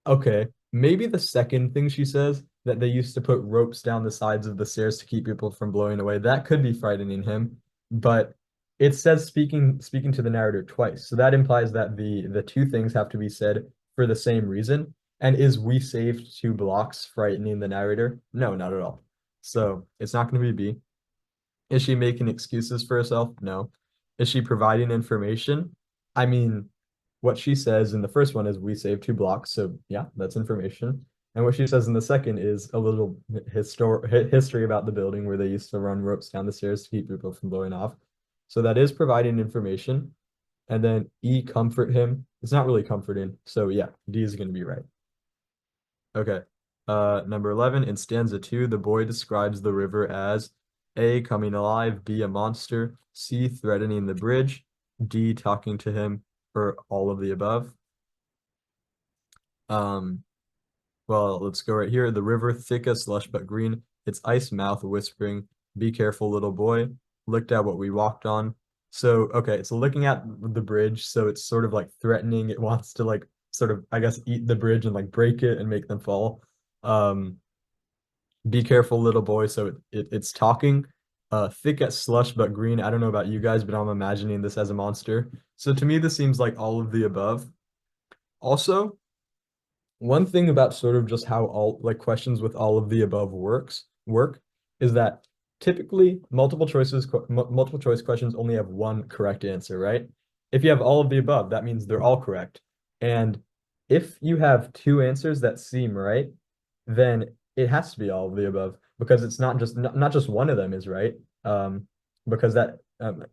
okay, maybe the second thing she says, that they used to put ropes down the sides of the stairs to keep people from blowing away, that could be frightening him, but it says speaking to the narrator twice. So that implies that the two things have to be said for the same reason. And is we saved 2 blocks frightening the narrator? No, not at all. So it's not going to be B. Is she making excuses for herself? No. Is she providing information? I mean, what she says in the first one is we saved 2 blocks. So yeah, that's information. And what she says in the second is a little history about the building where they used to run ropes down the stairs to keep people from blowing off. So that is providing information. And then E, comfort him. It's not really comforting. So yeah, D is going to be right. Okay. Number 11, in stanza 2, the boy describes the river as A, coming alive, B, a monster, C, threatening the bridge, D, talking to him, or all of the above. Um, well, let's go right here. The river, thick as slush but green, its ice mouth whispering, be careful, little boy, looked at what we walked on. So, okay, so looking at the bridge, so it's sort of like threatening. It wants to like sort of, I guess, eat the bridge and like break it and make them fall. Um, be careful, little boy. So it's talking. Thick as slush but green. I don't know about you guys, but I'm imagining this as a monster. So to me, this seems like all of the above. Also, one thing about sort of just how all like questions with all of the above work is that typically multiple choice questions only have one correct answer, right? If you have all of the above, that means they're all correct. And if you have two answers that seem right, then it has to be all of the above because it's not just one of them is right. Because that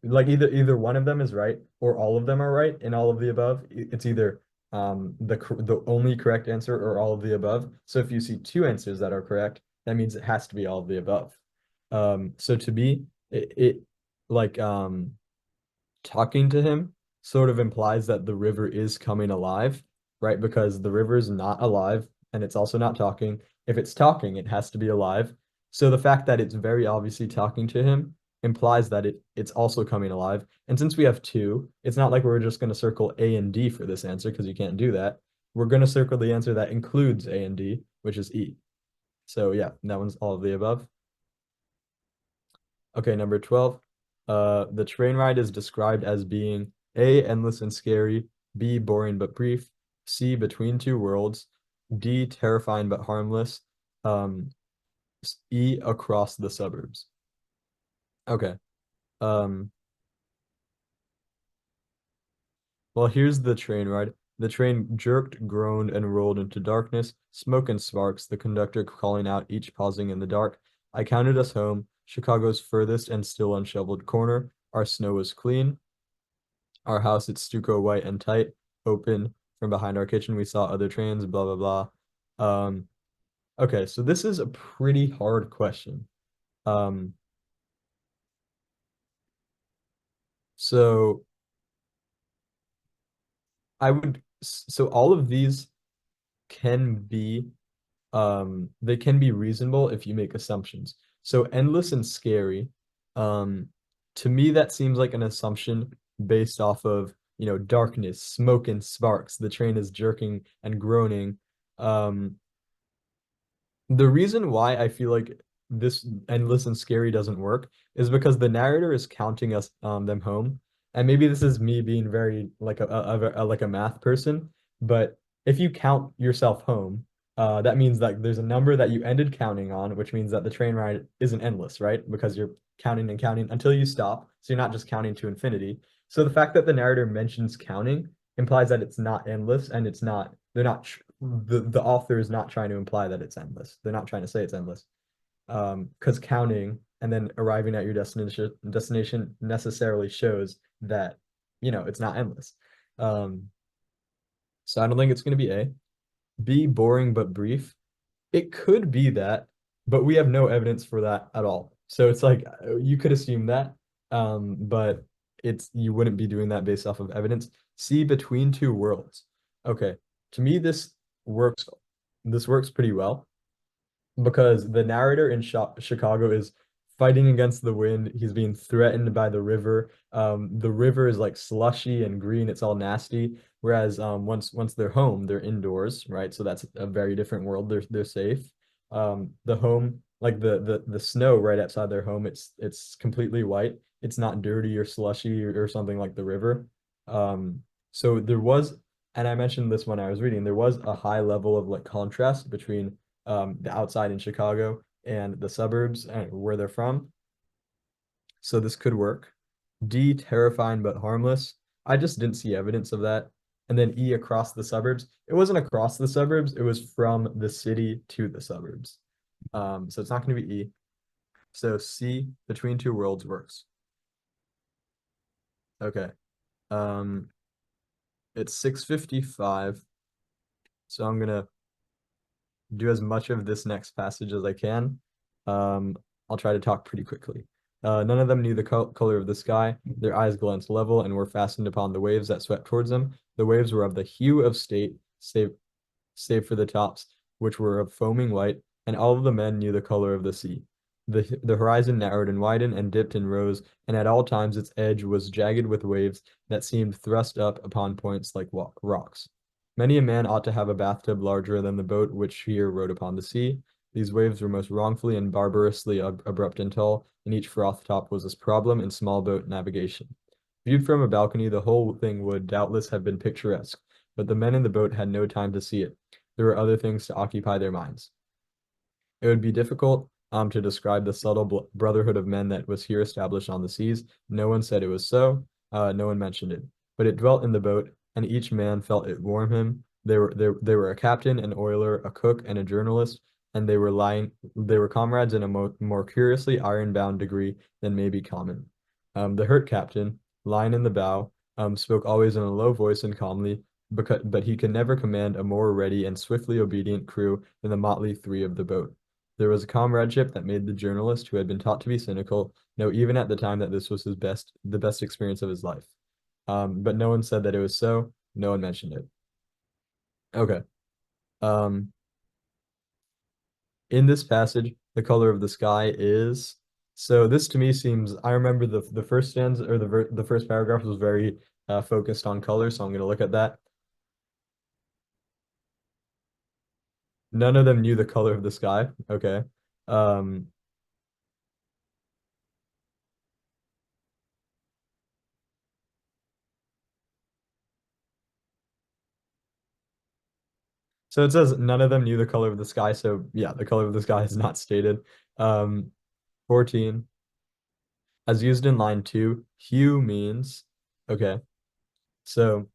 like either one of them is right or all of them are right in all of the above. It's either the only correct answer or all of the above. So if you see two answers that are correct, that means it has to be all of the above. So to me, it like talking to him sort of implies that the river is coming alive, right? Because the river is not alive and it's also not talking. If it's talking, it has to be alive. So the fact that it's very obviously talking to him implies that it's also coming alive. And since we have two, it's not like we're just going to circle A and D for this answer because you can't do that. We're going to circle the answer that includes A and D, which is E. So yeah, that one's all of the above. Okay, number 12. The train ride is described as being A, endless and scary, B, boring but brief, C, between two worlds, D, terrifying but harmless, um, E, across the suburbs. Okay. Um, well, here's the train ride. The train jerked, groaned, and rolled into darkness, smoke and sparks, the conductor calling out, each pausing in the dark. I counted us home, Chicago's furthest and still unshoveled corner. Our snow was clean. Our house, its stucco white and tight, open from behind our kitchen. We saw other trains, blah, blah, blah. Okay, so this is a pretty hard question. Um, so so all of these can be they can be reasonable if you make assumptions. So endless and scary, um, to me that seems like an assumption based off of, darkness, smoke and sparks. The train is jerking and groaning. Um, the reason why I feel like this endless and scary doesn't work is because the narrator is counting us them home. And maybe this is me being very like like a math person, but if you count yourself home, that means that there's a number that you ended counting on, which means that the train ride isn't endless, right? Because you're counting and counting until you stop. So you're not just counting to infinity. So the fact that the narrator mentions counting implies that it's not endless and they're not the author is not trying to imply that it's endless. They're not trying to say it's endless. Because counting and then arriving at your destination necessarily shows that, it's not endless. Um, so I don't think it's going to be A. B, boring but brief. It could be that, but we have no evidence for that at all. So it's like you could assume that, but you wouldn't be doing that based off of evidence. C, between two worlds. Okay, to me works. This works pretty well because the narrator in Chicago is fighting against the wind. He's being threatened by the river. The river is like slushy and green. It's all nasty. Whereas once they're home, they're indoors, right? So that's a very different world. They're safe. The home, like the snow right outside their home, it's completely white. It's not dirty or slushy or something like the river. Um, so there was, and I mentioned this when I was reading, there was a high level of like contrast between the outside in Chicago and the suburbs and where they're from. So this could work. D, terrifying but harmless. I just didn't see evidence of that. And then E, across the suburbs. It wasn't across the suburbs, it was from the city to the suburbs. So it's not going to be E. So C, between two worlds works. Okay. Um, it's 6:55. So I'm gonna do as much of this next passage as I can. Um, I'll try to talk pretty quickly. None of them knew the color of the sky. Their eyes glanced level and were fastened upon the waves that swept towards them. The waves were of the hue of state, save for the tops, which were of foaming white, and all of the men knew the color of the sea. The horizon narrowed and widened and dipped and rose, and at all times its edge was jagged with waves that seemed thrust up upon points like rocks. Many a man ought to have a bathtub larger than the boat which here rode upon the sea. These waves were most wrongfully and barbarously abrupt and tall, and each froth top was a problem in small boat navigation. Viewed from a balcony, the whole thing would doubtless have been picturesque, but the men in the boat had no time to see it. There were other things to occupy their minds. It would be difficult to describe the subtle brotherhood of men that was here established on the seas. No one said it was so. No one mentioned it, but it dwelt in the boat, and each man felt it warm him. They were a captain, an oiler, a cook, and a journalist, and they were comrades in a more curiously iron-bound degree than may be common. The hurt captain, lying in the bow, spoke always in a low voice and calmly, but he could never command a more ready and swiftly obedient crew than the motley three of the boat. There was a comradeship that made the journalist, who had been taught to be cynical, know even at the time that this was the best experience of his life. But no one said that it was so. No one mentioned it. Okay. Um, in this passage, the color of the sky is. So this to me seems. I remember the first stanza or the first paragraph was very focused on color, so I'm going to look at that. None of them knew the color of the sky. Okay. Um, So it says none of them knew the color of the sky. So yeah, the color of the sky is not stated. Um, 14, as used in line 2, hue means, okay, so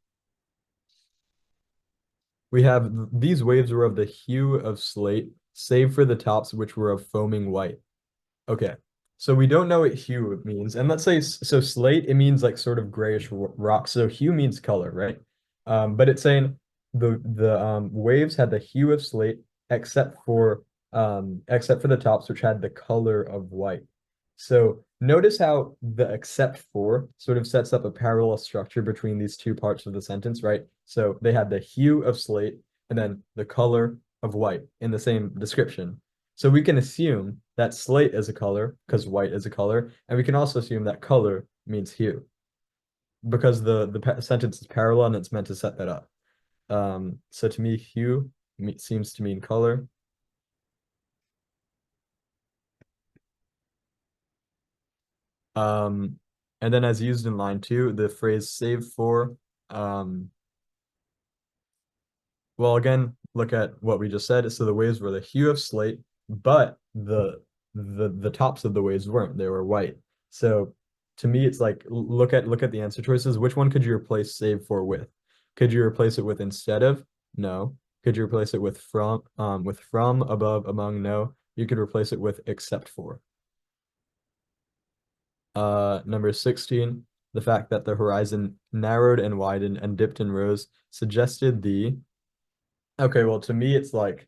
We have these waves were of the hue of slate, save for the tops, which were of foaming white. Okay. So we don't know what hue means. And let's say, so slate, it means like sort of grayish rock. So hue means color, right? But it's saying the waves had the hue of slate except for the tops, which had the color of white. So notice how the except for sort of sets up a parallel structure between these two parts of the sentence, right? So they had the hue of slate and then the color of white in the same description. So we can assume that slate is a color because white is a color, and we can also assume that color means hue because the sentence is parallel and it's meant to set that up. So to me, hue seems to mean color. Um, and then as used in line two, the phrase save for, um, well, again, look at what we just said. So the waves were the hue of slate, but the tops of the waves weren't. They were white. So to me, it's like look at the answer choices. Which one could you replace save for with? Could you replace it with instead of? No. Could you replace it with from, above, among? No. You could replace it with except for. Number 16, the fact that the horizon narrowed and widened and dipped and rose suggested the okay, well to me it's like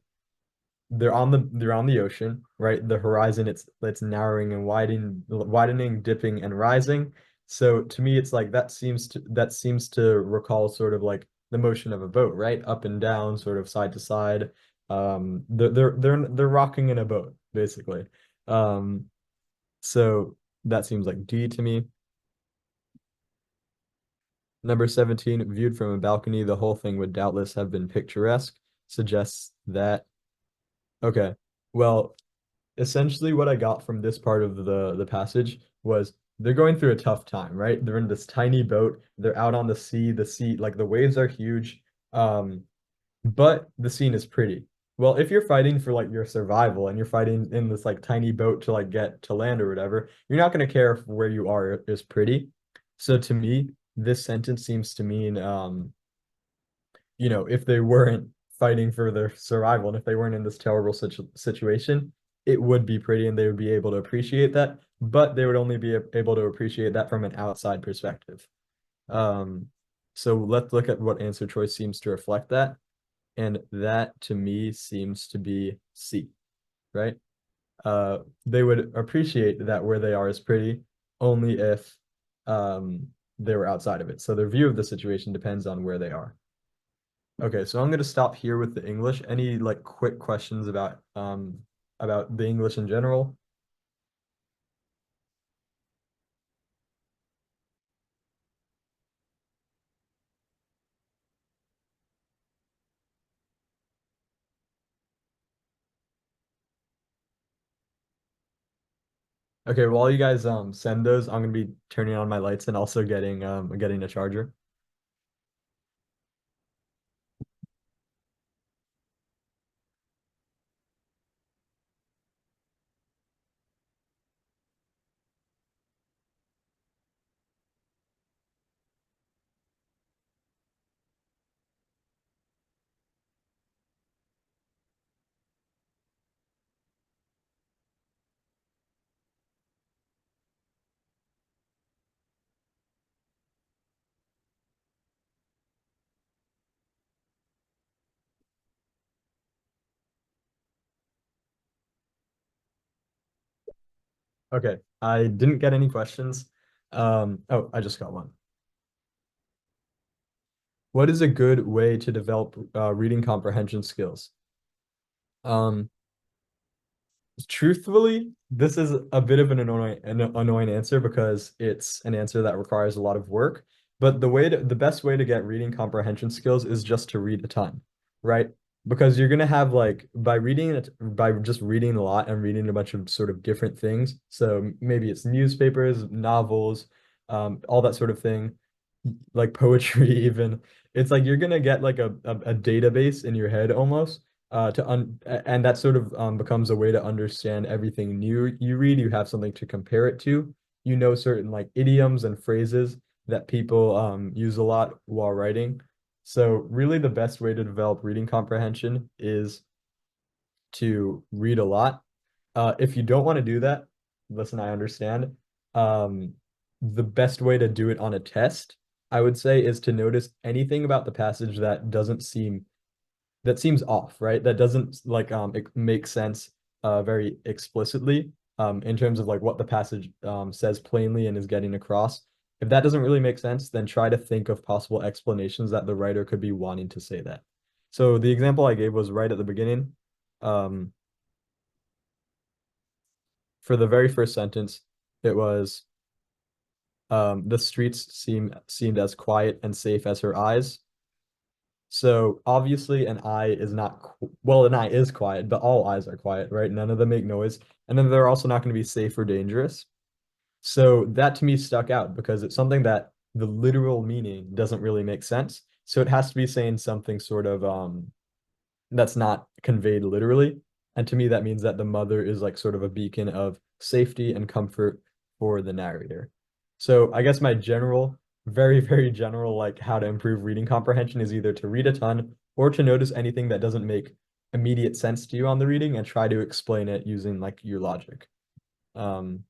they're on the ocean, right? The horizon it's narrowing and widening, dipping and rising. So to me it's like that seems to recall sort of like the motion of a boat, right? Up and down, sort of side to side. They're rocking in a boat, basically. Um, so that seems like D to me. Number 17, viewed from a balcony, the whole thing would doubtless have been picturesque, suggests that. Okay, well, essentially what I got from this part of the passage was they're going through a tough time, right? They're in this tiny boat, they're out on the sea, like the waves are huge, but the scene is pretty. Well, if you're fighting for like your survival and you're fighting in this like tiny boat to like get to land or whatever, you're not going to care if where you are is pretty. So to me, this sentence seems to mean if they weren't fighting for their survival and if they weren't in this terrible situation, it would be pretty and they would be able to appreciate that, but they would only be able to appreciate that from an outside perspective. Um, so let's look at what answer choice seems to reflect that. And that to me seems to be C, right? They would appreciate that where they are is pretty only if they were outside of it. So their view of the situation depends on where they are. Okay, so I'm gonna stop here with the English. Any like quick questions about the English in general? Okay, while you guys send those, I'm gonna be turning on my lights and also getting a charger. Okay, I didn't get any questions. Oh, I just got one. What is a good way to develop reading comprehension skills? Um, Truthfully, this is a bit of an annoying answer because it's an answer that requires a lot of work. But the best way to get reading comprehension skills is just to read a ton, right? Because you're gonna have like by just reading a lot and reading a bunch of sort of different things. So maybe it's newspapers, novels, all that sort of thing, like poetry even. It's like you're gonna get like a database in your head almost and that sort of becomes a way to understand everything new you read. You have something to compare it to. You know certain like idioms and phrases that people use a lot while writing. So really the best way to develop reading comprehension is to read a lot. If you don't want to do that, listen, I understand. Um, the best way to do it on a test, I would say, is to notice anything about the passage that seems off, right? That doesn't like make sense very explicitly in terms of like what the passage says plainly and is getting across. If that doesn't really make sense, then try to think of possible explanations that the writer could be wanting to say that. So the example I gave was right at the beginning. Um, for the very first sentence, it was the streets seemed as quiet and safe as her eyes. So obviously an eye is not well, an eye is quiet, but all eyes are quiet, right? None of them make noise. And then they're also not going to be safe or dangerous. So that to me stuck out because it's something that the literal meaning doesn't really make sense. So it has to be saying something sort of that's not conveyed literally. And to me, that means that the mother is like sort of a beacon of safety and comfort for the narrator. So I guess my general, very, very general, like how to improve reading comprehension is either to read a ton or to notice anything that doesn't make immediate sense to you on the reading and try to explain it using like your logic. Um,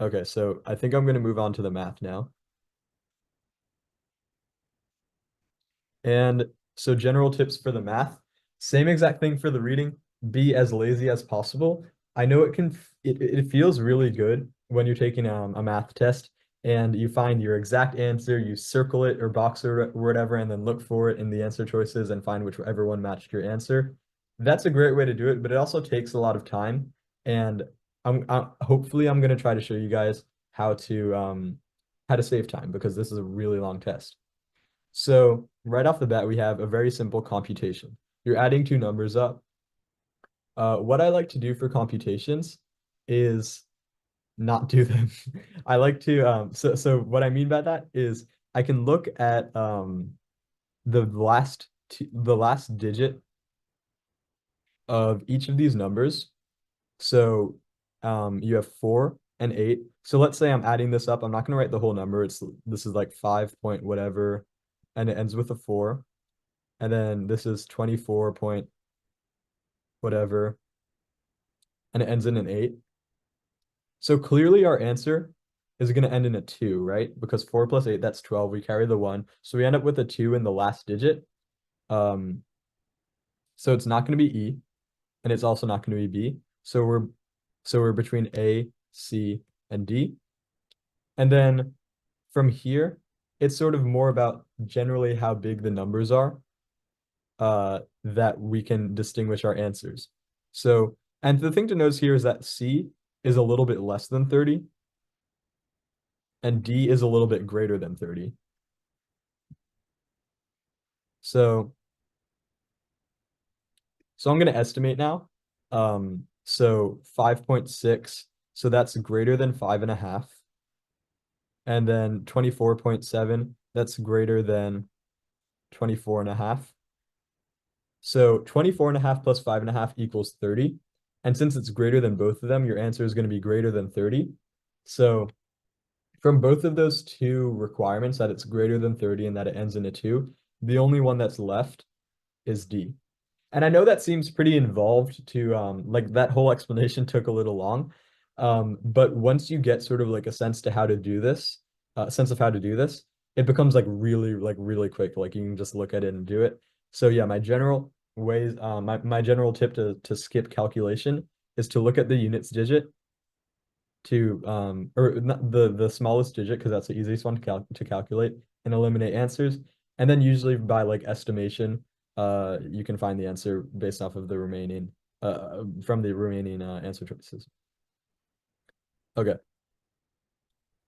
okay, so I think I'm going to move on to the math now. And so general tips for the math, same exact thing for the reading, be as lazy as possible. I know it feels really good when you're taking a math test and you find your exact answer, you circle it or box it or whatever, and then look for it in the answer choices and find whichever one matched your answer. That's a great way to do it, but it also takes a lot of time. And hopefully I'm going to try to show you guys how to save time because this is a really long test. So right off the bat, we have a very simple computation. You're adding two numbers up. What I like to do for computations is not do them. I like to so what I mean by that is I can look at the last digit of each of these numbers. So you have 4 and 8. So let's say I'm adding this up. I'm not going to write the whole number. This is like 5 point whatever, and it ends with a 4. And then this is 24 point whatever, and it ends in an 8. So clearly our answer is going to end in a 2, right? Because 4 plus 8, that's 12. We carry the 1. So we end up with a 2 in the last digit. Um, so it's not going to be E, and it's also not going to be B. So we're between A, C, and D. And then from here, it's sort of more about generally how big the numbers are that we can distinguish our answers. So, and the thing to notice here is that C is a little bit less than 30 and D is a little bit greater than 30. So, so I'm going to estimate now. So 5.6, so that's greater than 5.5. And then 24.7, that's greater than 24.5. So 24.5 plus 5.5 equals 30. And since it's greater than both of them, your answer is going to be greater than 30. So from both of those two requirements, that it's greater than 30 and that it ends in a 2, the only one that's left is D. And I know that seems pretty involved to like that whole explanation took a little long. But once you get sort of like a sense to how to do this, sense of how to do this, it becomes like really quick. Like you can just look at it and do it. So yeah, my general tip to skip calculation is to look at the units digit to or not the smallest digit because that's the easiest one to calculate and eliminate answers. And then usually by like estimation, you can find the answer based off of the remaining from the remaining answer choices. Okay.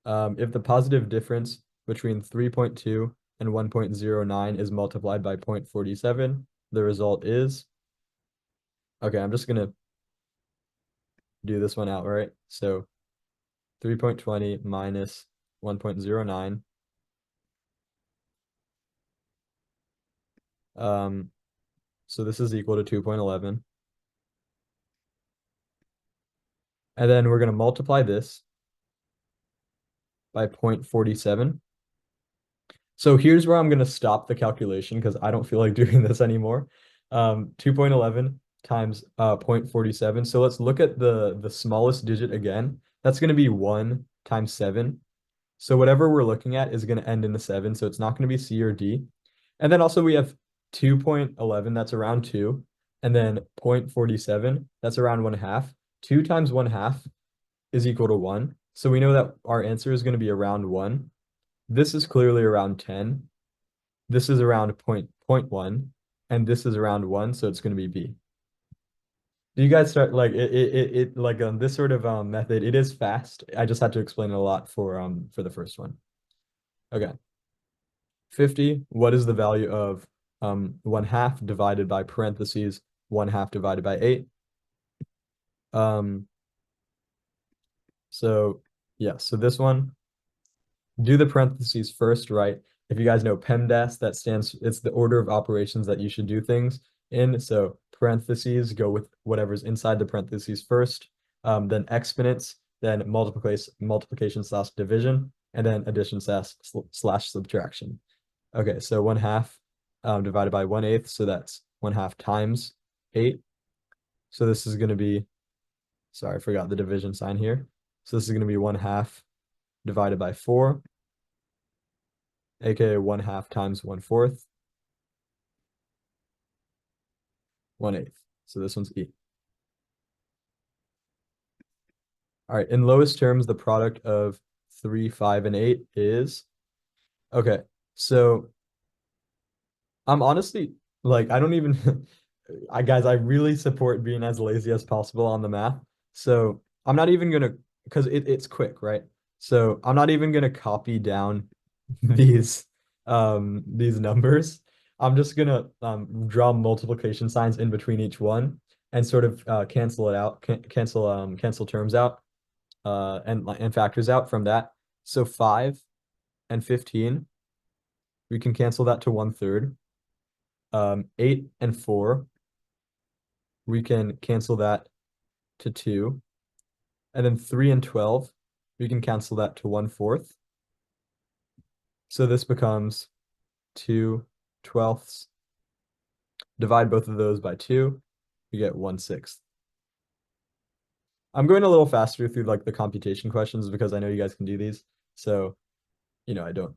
If the positive difference between 3.2 and 1.09 is multiplied by 0.47, the result is, okay, I'm just gonna do this one outright. So 3.20 minus 1.09. So this is equal to 2.11. And then we're going to multiply this by 0.47. So here's where I'm going to stop the calculation because I don't feel like doing this anymore. 2.11 times 0.47. So let's look at the smallest digit again. That's going to be 1 times 7. So whatever we're looking at is going to end in the 7. So it's not going to be C or D. And then also we have 2.11, that's around 2. And then 0.47, that's around 1/2. 2 times 1/2 is equal to 1. So we know that our answer is going to be around 1. This is clearly around 10. This is around point 1. And this is around 1, so it's going to be B. Do you guys start like it like this sort of method, it is fast. I just had to explain it a lot for the first one. Okay. 50, what is the value of 1/2 divided by parentheses 1/2 divided by 8? So yeah, so this one, do the parentheses first, right? If you guys know PEMDAS, that stands, it's the order of operations that you should do things in. So parentheses, go with whatever's inside the parentheses first, then exponents, then multiplication slash division, and then addition slash subtraction. Okay, so 1/2 divided by 1/8, so that's 1/2 times 8. So this is going to be, sorry, I forgot the division sign here. So this is going to be 1/2 divided by 4, aka 1/2 times 1/4, 1/8. So this one's E. All right, in lowest terms, the product of 3, 5, and 8 is, okay, so I'm honestly like, I don't even I really support being as lazy as possible on the math. So I'm not even gonna, because it's quick, right? So I'm not even gonna copy down these numbers. I'm just gonna draw multiplication signs in between each one and sort of cancel it out, cancel terms out and factors out from that. So 5 and 15, we can cancel that to 1/3. 8 and 4, we can cancel that to 2. And then 3 and 12, we can cancel that to 1/4. So this becomes 2/12. Divide both of those by 2, we get 1/6. I'm going a little faster through like the computation questions because I know you guys can do these. So, I don't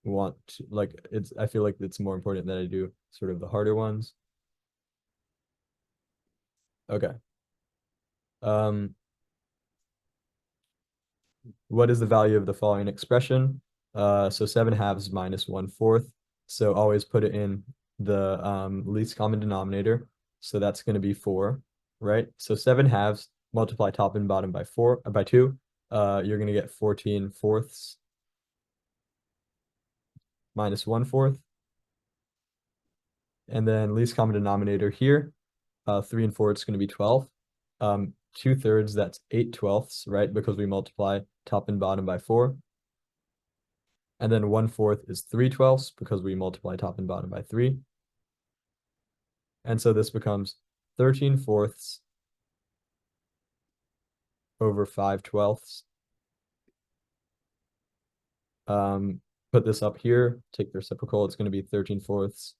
want to, like, I feel like it's more important that I do sort of the harder ones. Okay. What is the value of the following expression? So 7/2 minus 1/4. So always put it in the least common denominator. So that's going to be 4, right? So 7/2 multiply top and bottom by 2. You're going to get 14/4 minus 1/4. And then least common denominator here, 3 and 4, it's going to be 12. 2/3, that's 8/12, right? Because we multiply top and bottom by 4. And then 1/4 is 3/12 because we multiply top and bottom by 3. And so this becomes 13/4 over 5/12. Put this up here, take the reciprocal, it's going to be 13/4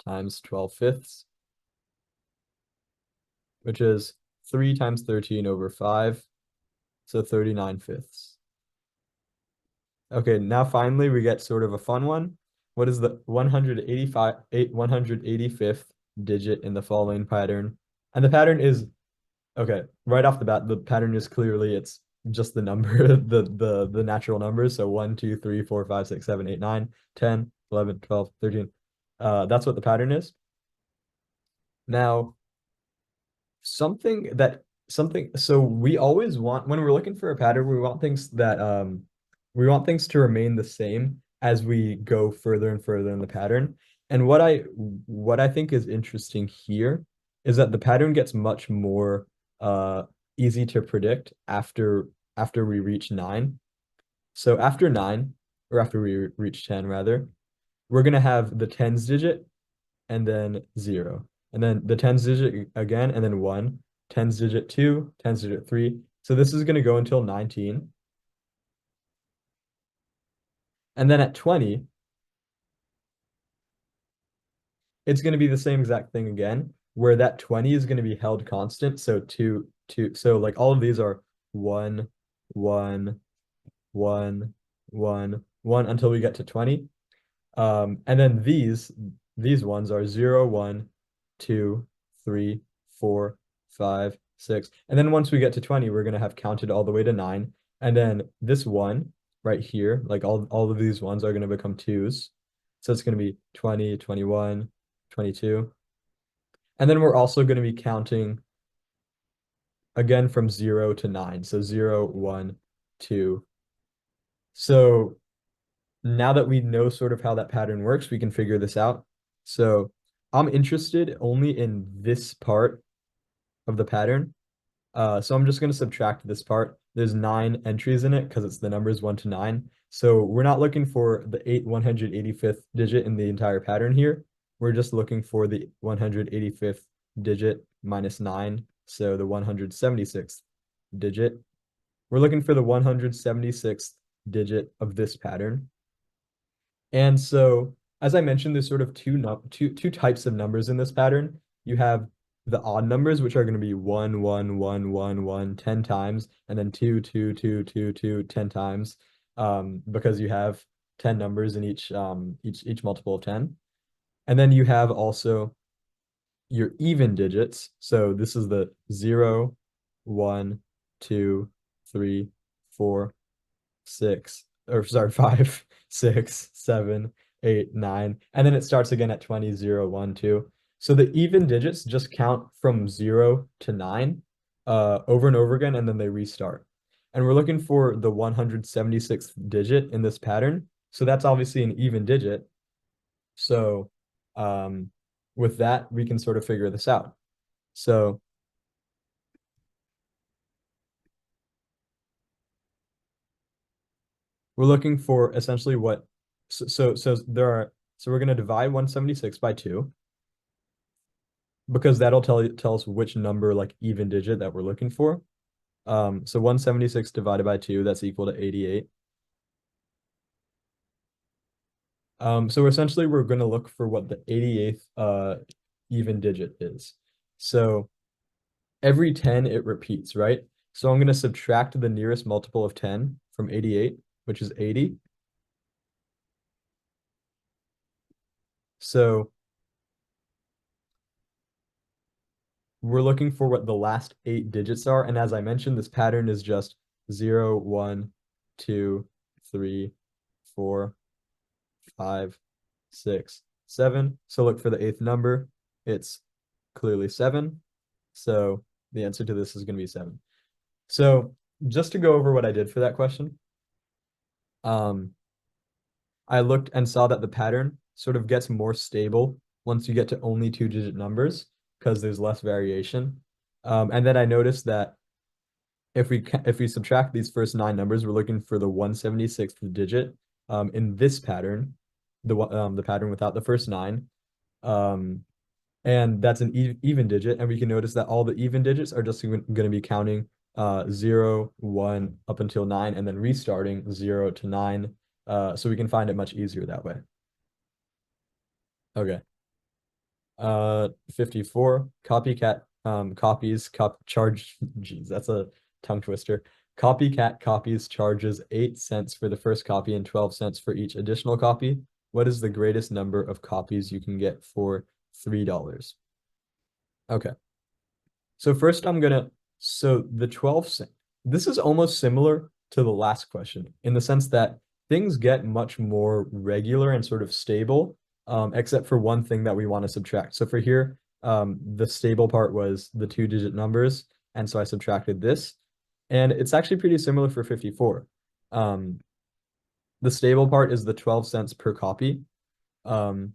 times 12/5, which is 3 times 13 over 5, so 39/5. Okay, now finally we get sort of a fun one. What is the 185th digit in the following pattern? And the pattern is, okay, right off the bat, the pattern is clearly, it's just the number, the natural numbers. So 1, 2, 3, 4, 5, 6, 7, 8, 9, 10, 11, 12, 13. That's what the pattern is. Now, so we always want, when we're looking for a pattern, we want things to remain the same as we go further and further in the pattern. And what I think is interesting here is that the pattern gets much more easy to predict after we reach 9. So after 9, or after we reach 10 rather, we're gonna have the tens digit and then 0. And then the tens digit again, and then 1, tens digit 2, tens digit 3. So this is going to go until 19. And then at 20, it's going to be the same exact thing again, where that 20 is going to be held constant. So so like all of these are 1, 1, 1, 1, 1 until we get to 20. And then these ones are 0, 1, 2, 3, 4, 5, 6. And then once we get to 20, we're going to have counted all the way to 9. And then this one right here, like all of these ones are going to become twos. So it's going to be 20, 21, 22. And then we're also going to be counting again from 0 to 9. So 0, 1, 2. So now that we know sort of how that pattern works, we can figure this out. So I'm interested only in this part of the pattern. So I'm just going to subtract this part. There's 9 entries in it because it's the numbers 1 to 9. So we're not looking for the 185th digit in the entire pattern here. We're just looking for the 185th digit minus 9. So the 176th digit. We're looking for the 176th digit of this pattern. And so, as I mentioned, there's sort of two types of numbers in this pattern. You have the odd numbers, which are going to be 1, 1, 1, 1, 1, 10 times, and then 2, 2, 2, 2, 2, 10 times, because you have 10 numbers in each multiple of 10. And then you have also your even digits. So this is the 0, 1, 2, 3, 4, 6, or sorry, 5, 6, 7, 8, 9. And then it starts again at 20, 0, 1, 2. So the even digits just count from 0 to 9 over and over again, and then they restart. And we're looking for the 176th digit in this pattern. So that's obviously an even digit. So with that, we can sort of figure this out. So we're looking for essentially what, so we're going to divide 176 by 2 because that'll tell us which number, like even digit, that we're looking for. So 176 divided by 2, that's equal to 88. So essentially we're going to look for what the 88th even digit is. So every 10 it repeats, right? So I'm going to subtract the nearest multiple of 10 from 88, which is 80. So we're looking for what the last 8 digits are. And as I mentioned, this pattern is just 0, 1, 2, 3, 4, 5, 6, 7. So look for the 8th number. It's clearly 7. So the answer to this is going to be 7. So just to go over what I did for that question, I looked and saw that the pattern sort of gets more stable once you get to only 2-digit numbers because there's less variation. And then I noticed that if we subtract these first 9 numbers, we're looking for the 176th digit in this pattern, the pattern without the first 9. And that's an even digit. And we can notice that all the even digits are just going to be counting 0, 1 up until 9, and then restarting 0 to 9. So we can find it much easier that way. Okay. 54 copycat copies charge. Geez, that's a tongue twister. Copycat copies charges 8 cents for the first copy and 12 cents for each additional copy. What is the greatest number of copies you can get for $3? Okay. So first so the 12 cent, this is almost similar to the last question in the sense that things get much more regular and sort of stable, except for one thing that we want to subtract. So for here, the stable part was the 2-digit numbers, and so I subtracted this. And it's actually pretty similar for 54. The stable part is the 12 cents per copy. And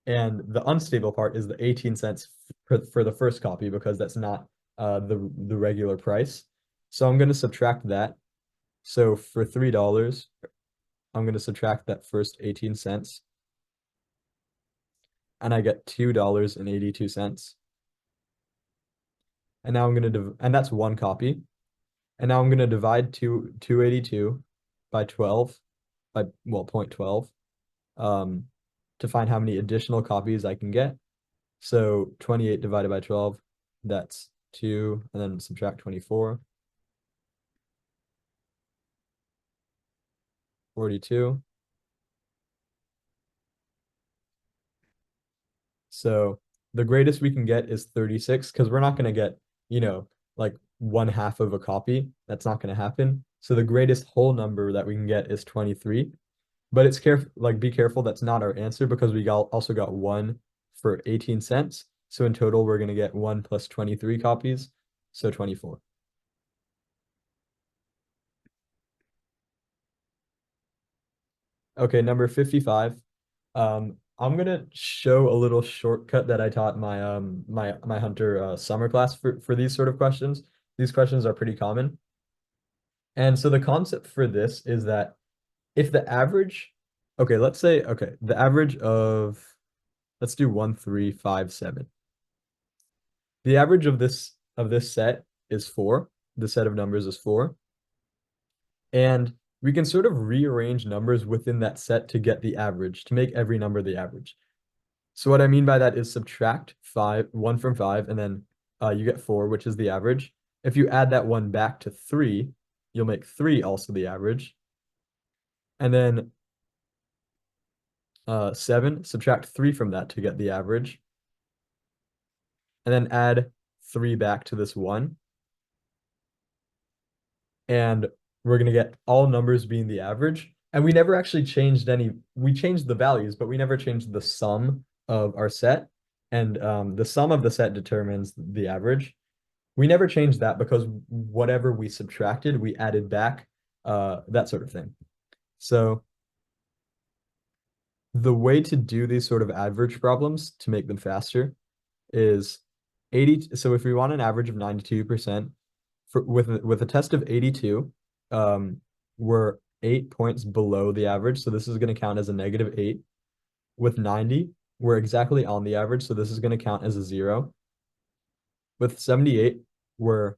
the unstable part is the 18 cents for the first copy because that's not the regular price. So I'm going to subtract that. So for $3, I'm going to subtract that first 18 cents. And I get $2.82. And now I'm going to, and that's one copy. And now I'm going to divide 282 by 12. by, well, 0.12 to find how many additional copies I can get. So 28 divided by 12, that's 2, and then subtract 24. 42. So the greatest we can get is 36 because we're not going to get, like 1/2 of a copy. That's not going to happen. So the greatest whole number that we can get is 23. But it's careful, like be careful, that's not our answer because we also got 1 for 18 cents. So in total, we're going to get 1 plus 23 copies, so 24. Okay, number 55. I'm gonna show a little shortcut that I taught my Hunter summer class for these sort of questions. These questions are pretty common. And so the concept for this is that if the average, okay, let's say, okay, the average of, let's do 1, 3, 5, 7. The average of this set is 4. The set of numbers is 4. And we can sort of rearrange numbers within that set to get the average, to make every number the average. So what I mean by that is subtract 1 from 5, and then you get 4, which is the average. If you add that 1 back to 3, you'll make 3 also the average. And then 7, subtract 3 from that to get the average. And then add 3 back to this 1. And we're going to get all numbers being the average. And we never actually changed we changed the values, but we never changed the sum of our set. And the sum of the set determines the average. We never changed that because whatever we subtracted, we added back, that sort of thing. So the way to do these sort of average problems to make them faster is 80. So if we want an average of 92%, with a test of 82, we're 8 points below the average. So this is going to count as a -8. With 90, we're exactly on the average. So this is going to count as a 0. With 78, we're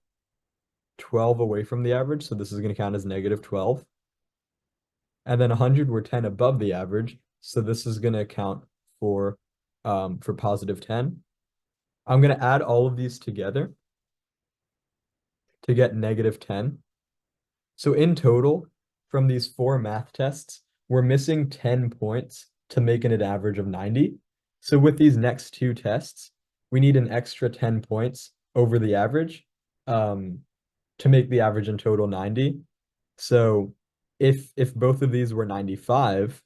12 away from the average. So this is going to count as -12. And then 100, we're 10 above the average. So this is going to count for +10. I'm going to add all of these together to get -10. So in total, from these 4 math tests, we're missing 10 points to make it an average of 90. So with these next 2 tests, we need an extra 10 points over the average to make the average in total 90. So if both of these were 95,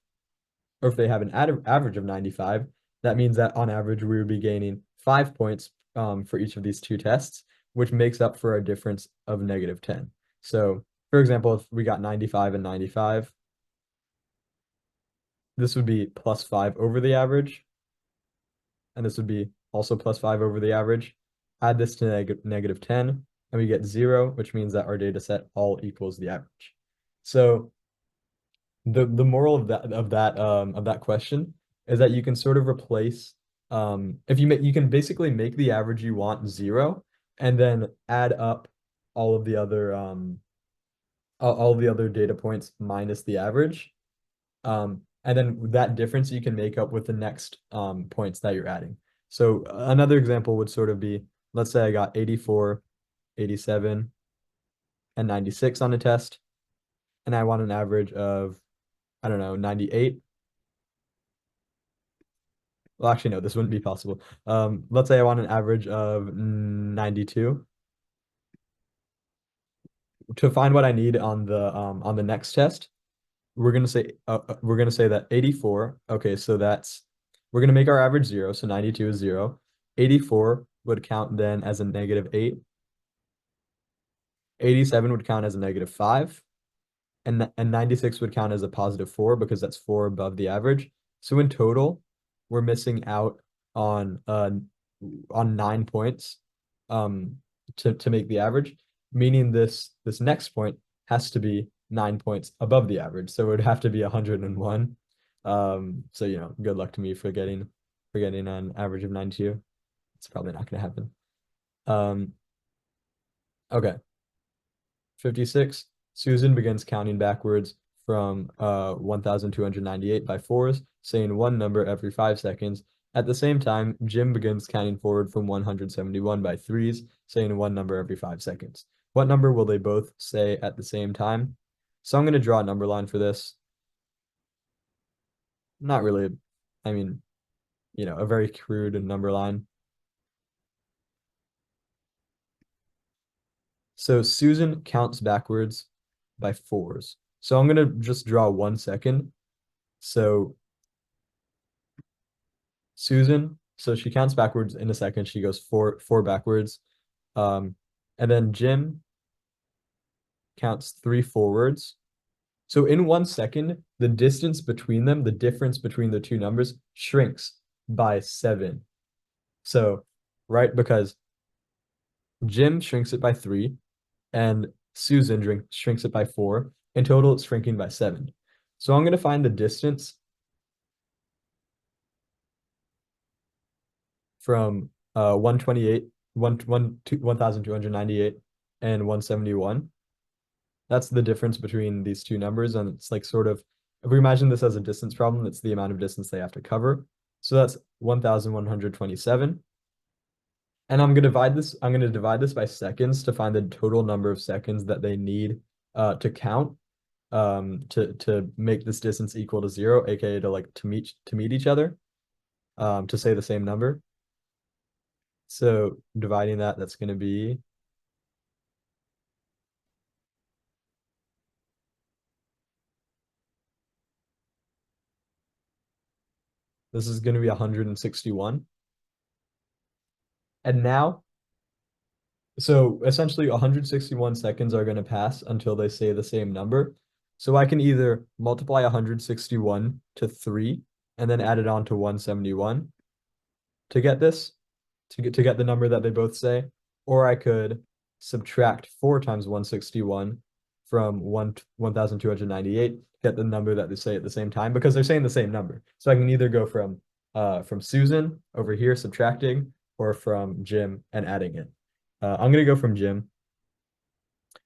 or if they have an average of 95, that means that on average we would be gaining 5 points for each of these 2 tests, which makes up for a difference of -10. So for example, if we got 95 and 95, this would be +5 over the average, and this would be also +5 over the average. Add this to -10, and we get 0, which means that our data set all equals the average. So the moral of that question is that you can sort of replace if you can basically make the average you want 0, and then add up all of the other all the other data points minus the average. And then that difference you can make up with the next points that you're adding. So another example would sort of be, let's say I got 84, 87, and 96 on a test, and I want an average of, I don't know, 98. Well, actually, no, this wouldn't be possible. Let's say I want an average of 92. To find what I need on the next test, we're gonna say that 84. Okay, so we're gonna make our average 0, so 92 is 0. 84 would count then as a -8. 87 would count as a -5, and 96 would count as a +4 because that's 4 above the average. So in total, we're missing out on 9 points to make the average, meaning this next point has to be 9 points above the average. So it would have to be 101. So good luck to me for getting an average of 92. It's probably not going to happen. Okay. 56. Susan begins counting backwards from 1,298 by fours, saying one number every 5 seconds. At the same time, Jim begins counting forward from 171 by threes, saying one number every 5 seconds. What number will they both say at the same time? So I'm going to draw a number line for this. Not really, I mean, a very crude number line. So Susan counts backwards by fours. So I'm going to just draw 1 second. So Susan, so she counts backwards in a second. She goes four backwards. And then Jim counts three forwards. So in 1 second, the distance between them, the difference between the two numbers shrinks by 7. So, right, because Jim shrinks it by 3 and Susan shrinks it by 4. In total, it's shrinking by 7. So I'm going to find the distance from 128, 1,298 and 171. That's the difference between these two numbers. And it's like sort of, if we imagine this as a distance problem, it's the amount of distance they have to cover. So that's 1,127. And I'm going to divide this by seconds to find the total number of seconds that they need to count to make this distance equal to 0, aka to meet each other, to say the same number. So dividing that's going to be this is going to be 161. And now, so essentially 161 seconds are going to pass until they say the same number. So I can either multiply 161 to 3 and then add it on to 171 to get this, to get the number that they both say, or I could subtract 4 times 161 from 1,298, get the number that they say at the same time, because they're saying the same number. So I can either go from Susan over here subtracting, or from Jim and adding it. I'm going to go from Jim.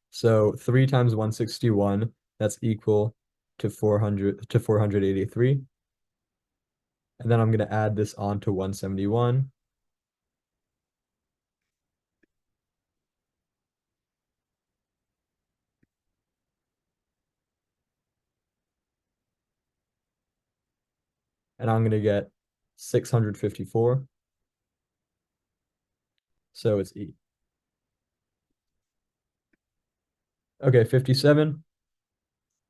So 3 times 161, that's equal to 483. And then I'm going to add this on to 171. And I'm going to get 654. So it's E. Okay, 57.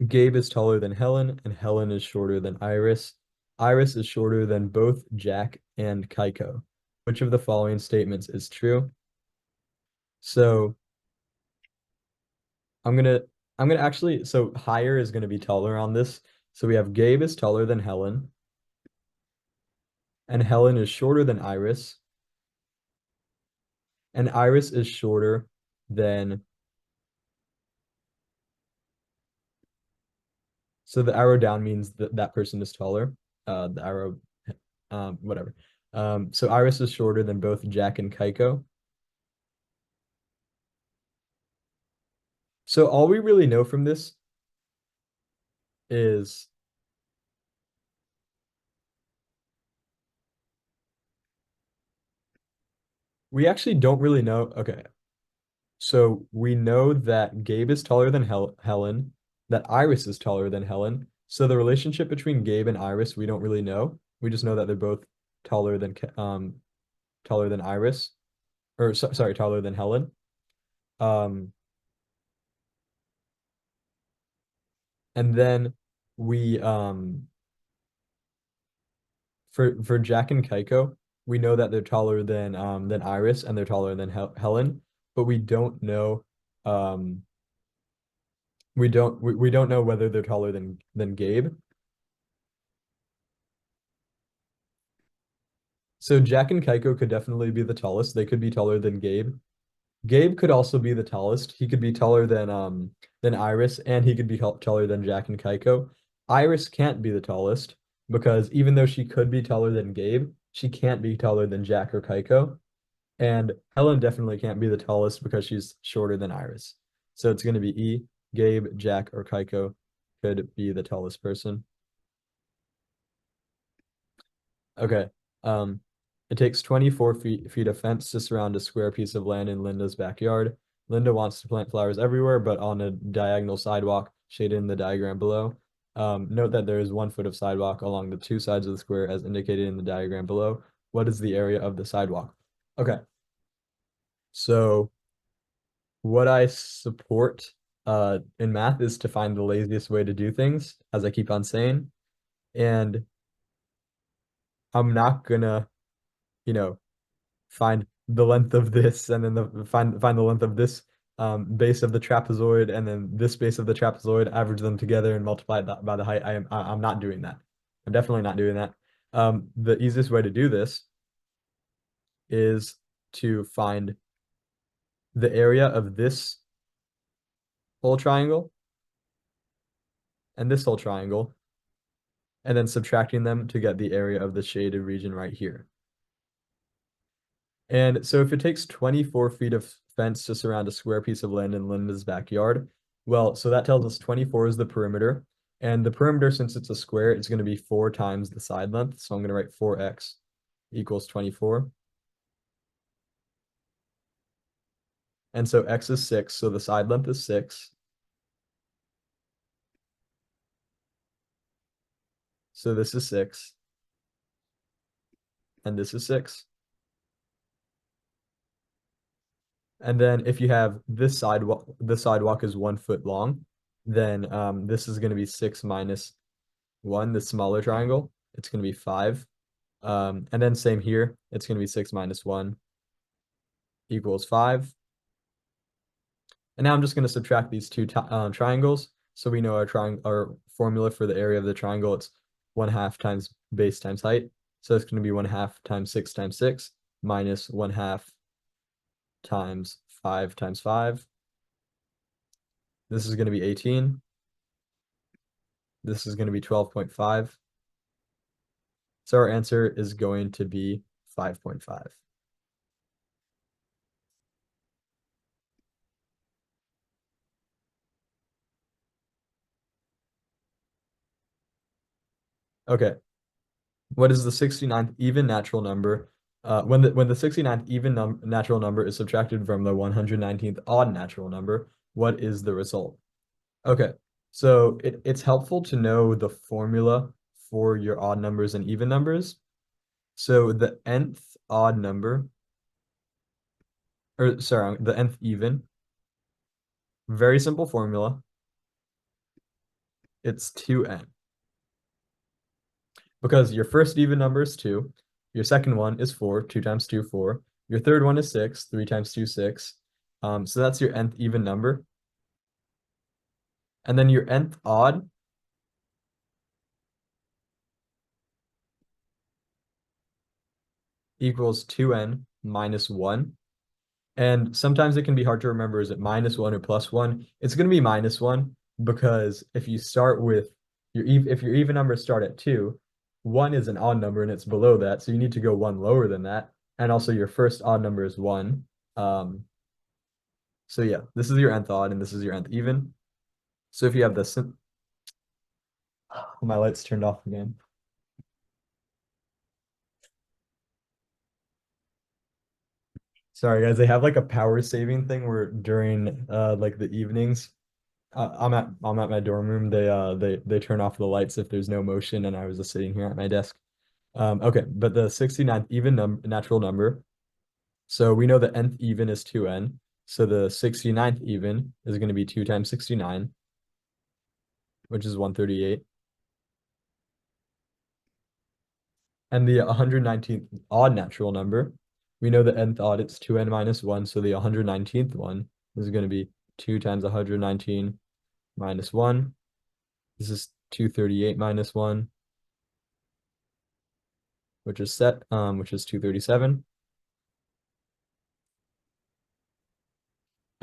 Gabe is taller than Helen, and Helen is shorter than Iris. Iris is shorter than both Jack and Kaiko. Which of the following statements is true? So I'm gonna actually, so higher is gonna be taller on this. So we have Gabe is taller than Helen, and Helen is shorter than Iris, and Iris is shorter than, so the arrow down means that that person is taller. The arrow, whatever. So Iris is shorter than both Jack and Kaiko. So all we really know from this is we actually don't really know. Okay. So we know that Gabe is taller than Helen, that Iris is taller than Helen. So the relationship between Gabe and Iris, we don't really know. We just know that they're both taller than Iris, or sorry, taller than Helen. And then we for Jack and Kaiko, we know that they're taller than Iris and they're taller than Helen, but we don't know we don't know whether they're taller than Gabe. So Jack and Kaiko could definitely be the tallest. They could be taller than Gabe. Gabe could also be the tallest. He could be taller than Iris, and he could be taller than Jack and Kaiko. Iris can't be the tallest because even though she could be taller than Gabe, she can't be taller than Jack or Kaiko. And Helen definitely can't be the tallest because she's shorter than Iris. So it's going to be E, Gabe, Jack, or Kaiko. could be the tallest person. Okay. It takes 24 feet of fence to surround a square piece of land in Linda's backyard. Linda wants to plant flowers everywhere, but on a diagonal sidewalk shaded in the diagram below. Note that there is 1 foot of sidewalk along the 2 sides of the square as indicated in the diagram below. What is the area of the sidewalk? Okay. So what I support in math is to find the laziest way to do things, as I keep on saying. And I'm not gonna, you know, find the length of this and then find the length of this base of the trapezoid and then this base of the trapezoid, average them together and multiply that by the height. I'm not doing that. I'm definitely not doing that. The easiest way to do this is to find the area of this whole triangle and this whole triangle, and then subtracting them to get the area of the shaded region right here. And so if it takes 24 feet of fence to surround a square piece of land in Linda's backyard, well, so that tells us 24 is the perimeter. And the perimeter, since it's a square, it's going to be 4 times the side length. So I'm going to write 4x equals 24. And so x is 6, so the side length is 6. So this is 6. And this is 6. And then if you have this sidewalk, the sidewalk is 1 foot long, then this is going to be 6 minus 1, the smaller triangle. It's going to be 5. And then same here, it's going to be 6 minus 1 equals 5. And now I'm just going to subtract these two triangles. So we know our formula for the area of the triangle, it's 1/2 times base times height. So it's going to be 1/2 times 6 times 6 minus 1/2 times 5 times 5. This is going to be 18. This is going to be 12.5. So our answer is going to be 5.5. Okay. What is the 69th even natural number? When the 69th even natural number is subtracted from the 119th odd natural number, what is the result? Okay, so it's helpful to know the formula for your odd numbers and even numbers. So the nth odd number, or sorry, the nth even, very simple formula. It's 2n. Because your first even number is 2, your second one is 4, 2 times 2, 4. Your third one is 6, 3 times 2, 6. So that's your nth even number. And then your nth odd equals 2n minus 1. And sometimes it can be hard to remember, is it minus 1 or plus 1? It's going to be minus 1 because if you start with if your even numbers start at 2, 1 is an odd number and it's below that, so you need to go 1 lower than that. And also your first odd number is 1. So yeah, this is your nth odd and this is your nth even. So if you have this, my lights turned off again. Sorry guys, they have like a power saving thing where during like the evenings, I'm at my dorm room. They turn off the lights if there's no motion, and I was just sitting here at my desk. Okay, but the 69th even natural number. So we know the nth even is 2n. So the 69th even is going to be 2 times 69, which is 138. And the 119th odd natural number, we know the nth odd, it's 2n minus 1. So the 119th one is going to be 2 times 119 minus 1. This is 238 minus 1, which is 237.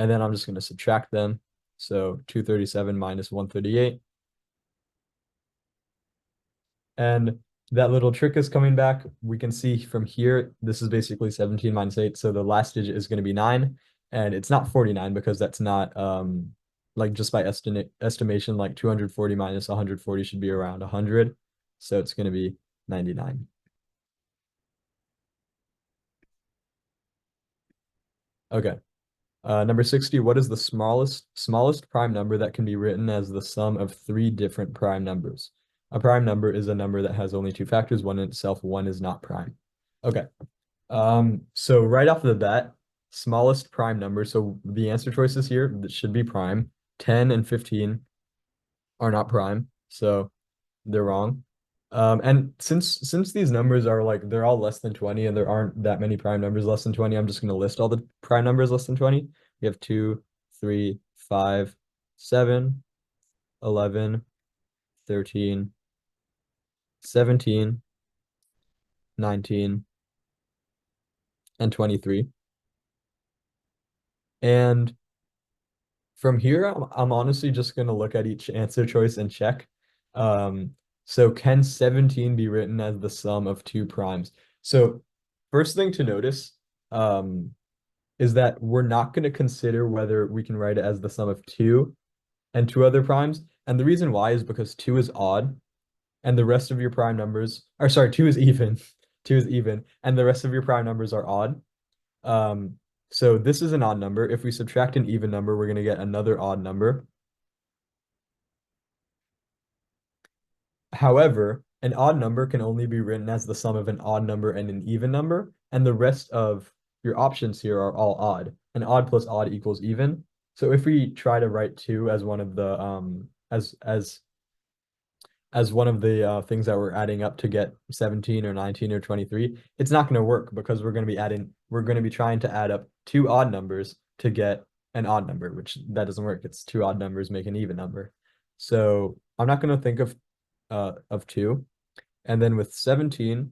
And then I'm just going to subtract them. So 237 minus 138. And that little trick is coming back. We can see from here, this is basically 17 minus 8. So the last digit is going to be 9. And it's not 49 because that's not like just by estimation, like 240 minus 140 should be around 100. So it's going to be 99. Okay. Number 60, what is the smallest prime number that can be written as the sum of three different prime numbers? A prime number is a number that has only two factors, one in itself, one is not prime. Okay. So right off the bat, smallest prime number. So the answer choices here that should be prime. 10 and 15 are not prime, so they're wrong. And since these numbers are like they're all less than 20 and there aren't that many prime numbers less than 20, I'm just gonna list all the prime numbers less than 20. We have 2, 3, 5, 7, 11, 13, 17, 19, and 23. And from here, I'm honestly just going to look at each answer choice and check. So can 17 be written as the sum of two primes? So first thing to notice is that we're not going to consider whether we can write it as the sum of two and two other primes. And the reason why is because two is odd and the rest of your prime numbers, or sorry, two is even. Two is even, and the rest of your prime numbers are odd. Um, so this is an odd number. If we subtract an even number, we're going to get another odd number. However, an odd number can only be written as the sum of an odd number and an even number, and the rest of your options here are all odd. An odd plus odd equals even. So if we try to write two as one of the as one of the things that we're adding up to get 17 or 19 or 23, it's not going to work because we're going to be trying to add up two odd numbers to get an odd number, which that doesn't work. It's two odd numbers make an even number. So I'm not going to think of two. And then with 17,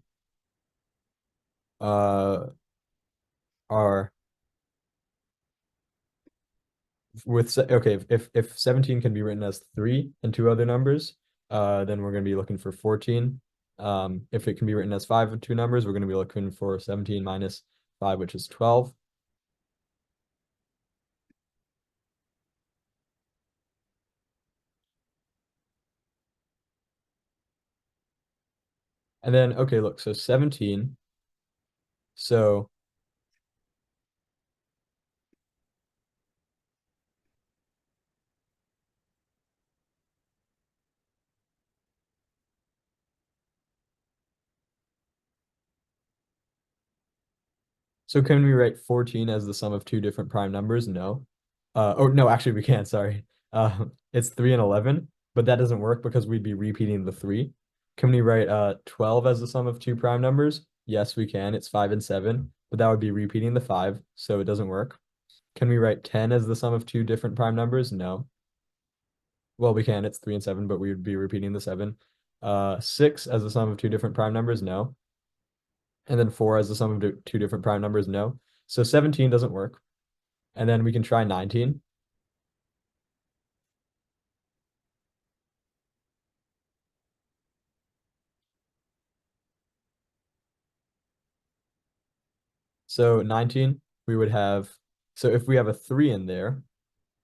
are okay, if 17 can be written as three and two other numbers, then we're going to be looking for 14. If it can be written as five and two numbers, we're going to be looking for 17 minus 5, which is 12. And then, okay, look, so 17. So So can we write 14 as the sum of two different prime numbers? No. Oh no, actually we can't, sorry. It's 3 and 11, but that doesn't work because we'd be repeating the 3. Can we write 12 as the sum of two prime numbers? Yes, we can. It's 5 and 7, but that would be repeating the 5, so it doesn't work. Can we write 10 as the sum of two different prime numbers? No. Well, we can. It's 3 and 7, but we would be repeating the 7. 6 as the sum of two different prime numbers? No. And then 4 as the sum of two different prime numbers? No. So 17 doesn't work. And then we can try 19. So 19, we would have, so if we have a 3 in there,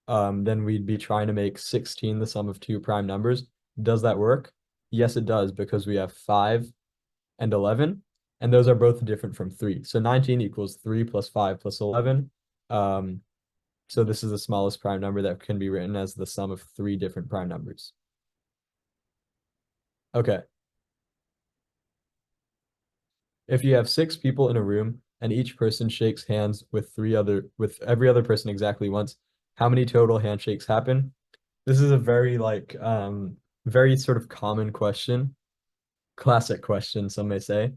then we'd be trying to make 16 the sum of two prime numbers. Does that work? Yes, it does, because we have 5 and 11, and those are both different from 3. So 19 equals 3 plus 5 plus 11. So this is the smallest prime number that can be written as the sum of three different prime numbers. Okay. If you have 6 people in a room and each person shakes hands with every other person exactly once, how many total handshakes happen? This is a very very sort of common question, classic question, some may say.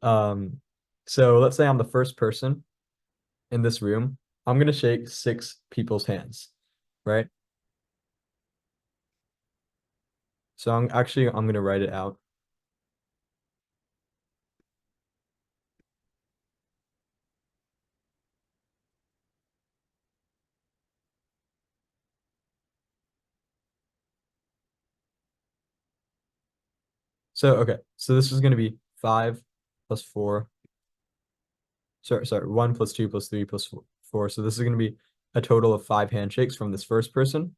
Um, so let's say I'm the first person in this room. I'm gonna shake 6 people's hands, right? So I'm gonna write it out. So okay, so this is gonna be 5 plus 4. Sorry, 1 plus 2 plus 3 plus 4. So this is gonna be a total of 5 handshakes from this first person.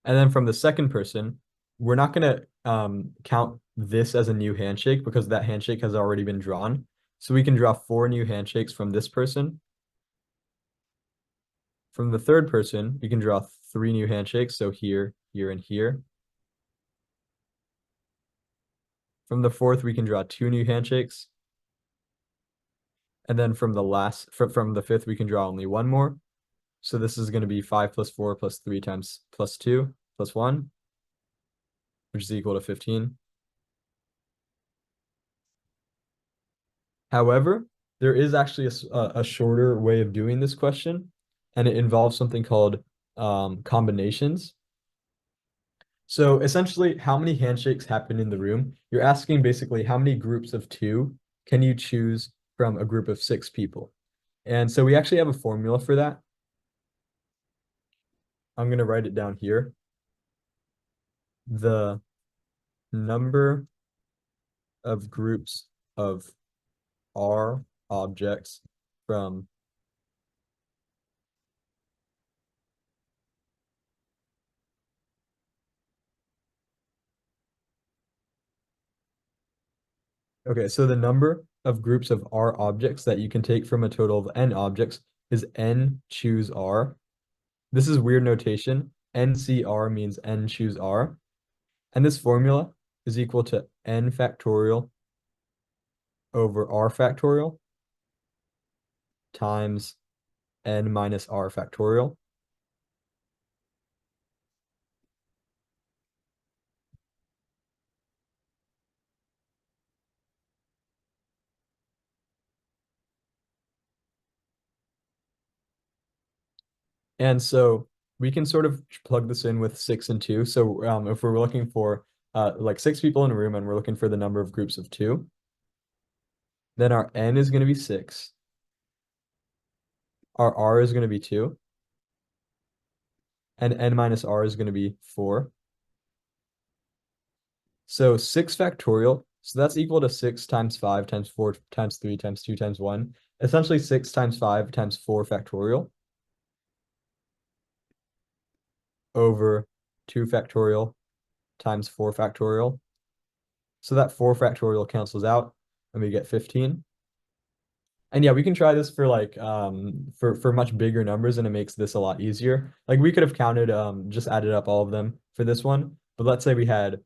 And then from the second person, we're not going to count this as a new handshake because that handshake has already been drawn. So we can draw 4 new handshakes from this person. From the third person, we can draw 3 new handshakes. So here, here, and here. From the fourth, we can draw 2 new handshakes. And then from the fifth, we can draw only 1 more. So this is going to be 5 plus 4 plus 3 times plus 2 plus 1, which is equal to 15. However, there is actually a shorter way of doing this question, and it involves something called combinations. So essentially, how many handshakes happen in the room? You're asking basically how many groups of 2 can you choose from a group of 6 people? And so we actually have a formula for that. I'm going to write it down here. The number of groups of R objects from Okay, so the number of groups of R objects that you can take from a total of N objects is N choose R. This is weird notation. NCR means N choose R. And this formula is equal to N factorial over R factorial times N minus R factorial. And so we can sort of plug this in with 6 and 2. So if we're looking for like 6 people in a room and we're looking for the number of groups of 2, then our N is going to be 6. Our R is going to be 2. And N minus R is going to be 4. So 6 factorial. So that's equal to 6 times 5 times 4 times 3 times 2 times 1. Essentially 6 times 5 times 4 factorial over 2 factorial times 4 factorial. So that 4 factorial cancels out and we get 15. And yeah, we can try this for like for much bigger numbers and it makes this a lot easier. Like we could have counted just added up all of them for this one, but let's say we had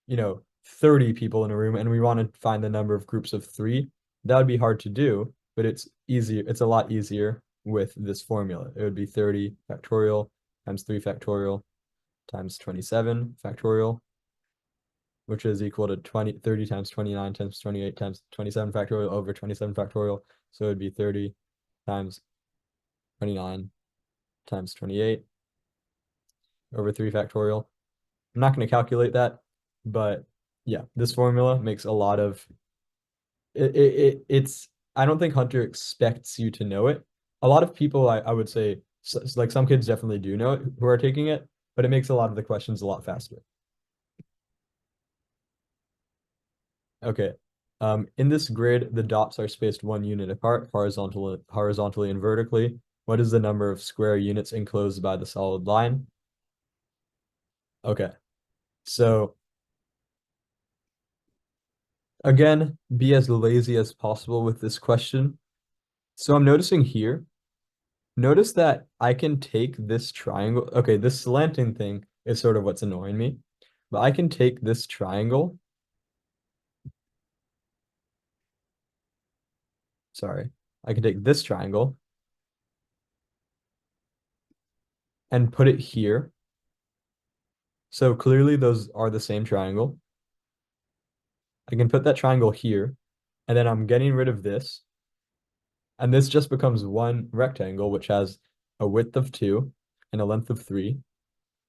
30 people in a room and we want to find the number of groups of 3. That would be hard to do, but it's easier. It's a lot easier with this formula. It would be 30 factorial times 3 factorial times 27 factorial, which is equal to 30 times 29 times 28 times 27 factorial over 27 factorial. So it would be 30 times 29 times 28 over 3 factorial. I'm not going to calculate that, but yeah, this formula makes a lot of it's I don't think Hunter expects you to know it. A lot of people I would say like some kids definitely do know it who are taking it, but it makes a lot of the questions a lot faster. Okay. In this grid, the dots are spaced 1 unit apart, horizontally and vertically. What is the number of square units enclosed by the solid line? Okay. So again, be as lazy as possible with this question. So I'm noticing here, notice that I can take this triangle. Okay, this slanting thing is sort of what's annoying me, but I can take this triangle. Sorry, I can take this triangle and put it here. So clearly those are the same triangle. I can put that triangle here, and then I'm getting rid of this. And this just becomes one rectangle, which has a width of 2 and a length of 3.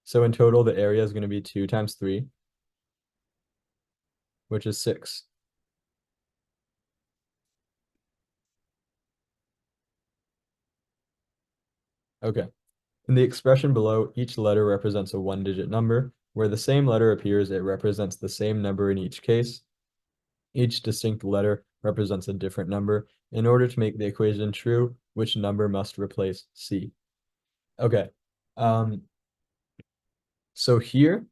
So in total, the area is going to be 2 times 3, which is 6. Okay. In the expression below, each letter represents a 1-digit number. Where the same letter appears, it represents the same number in each case. Each distinct letter represents a different number. In order to make the equation true, which number must replace C? Okay. So here,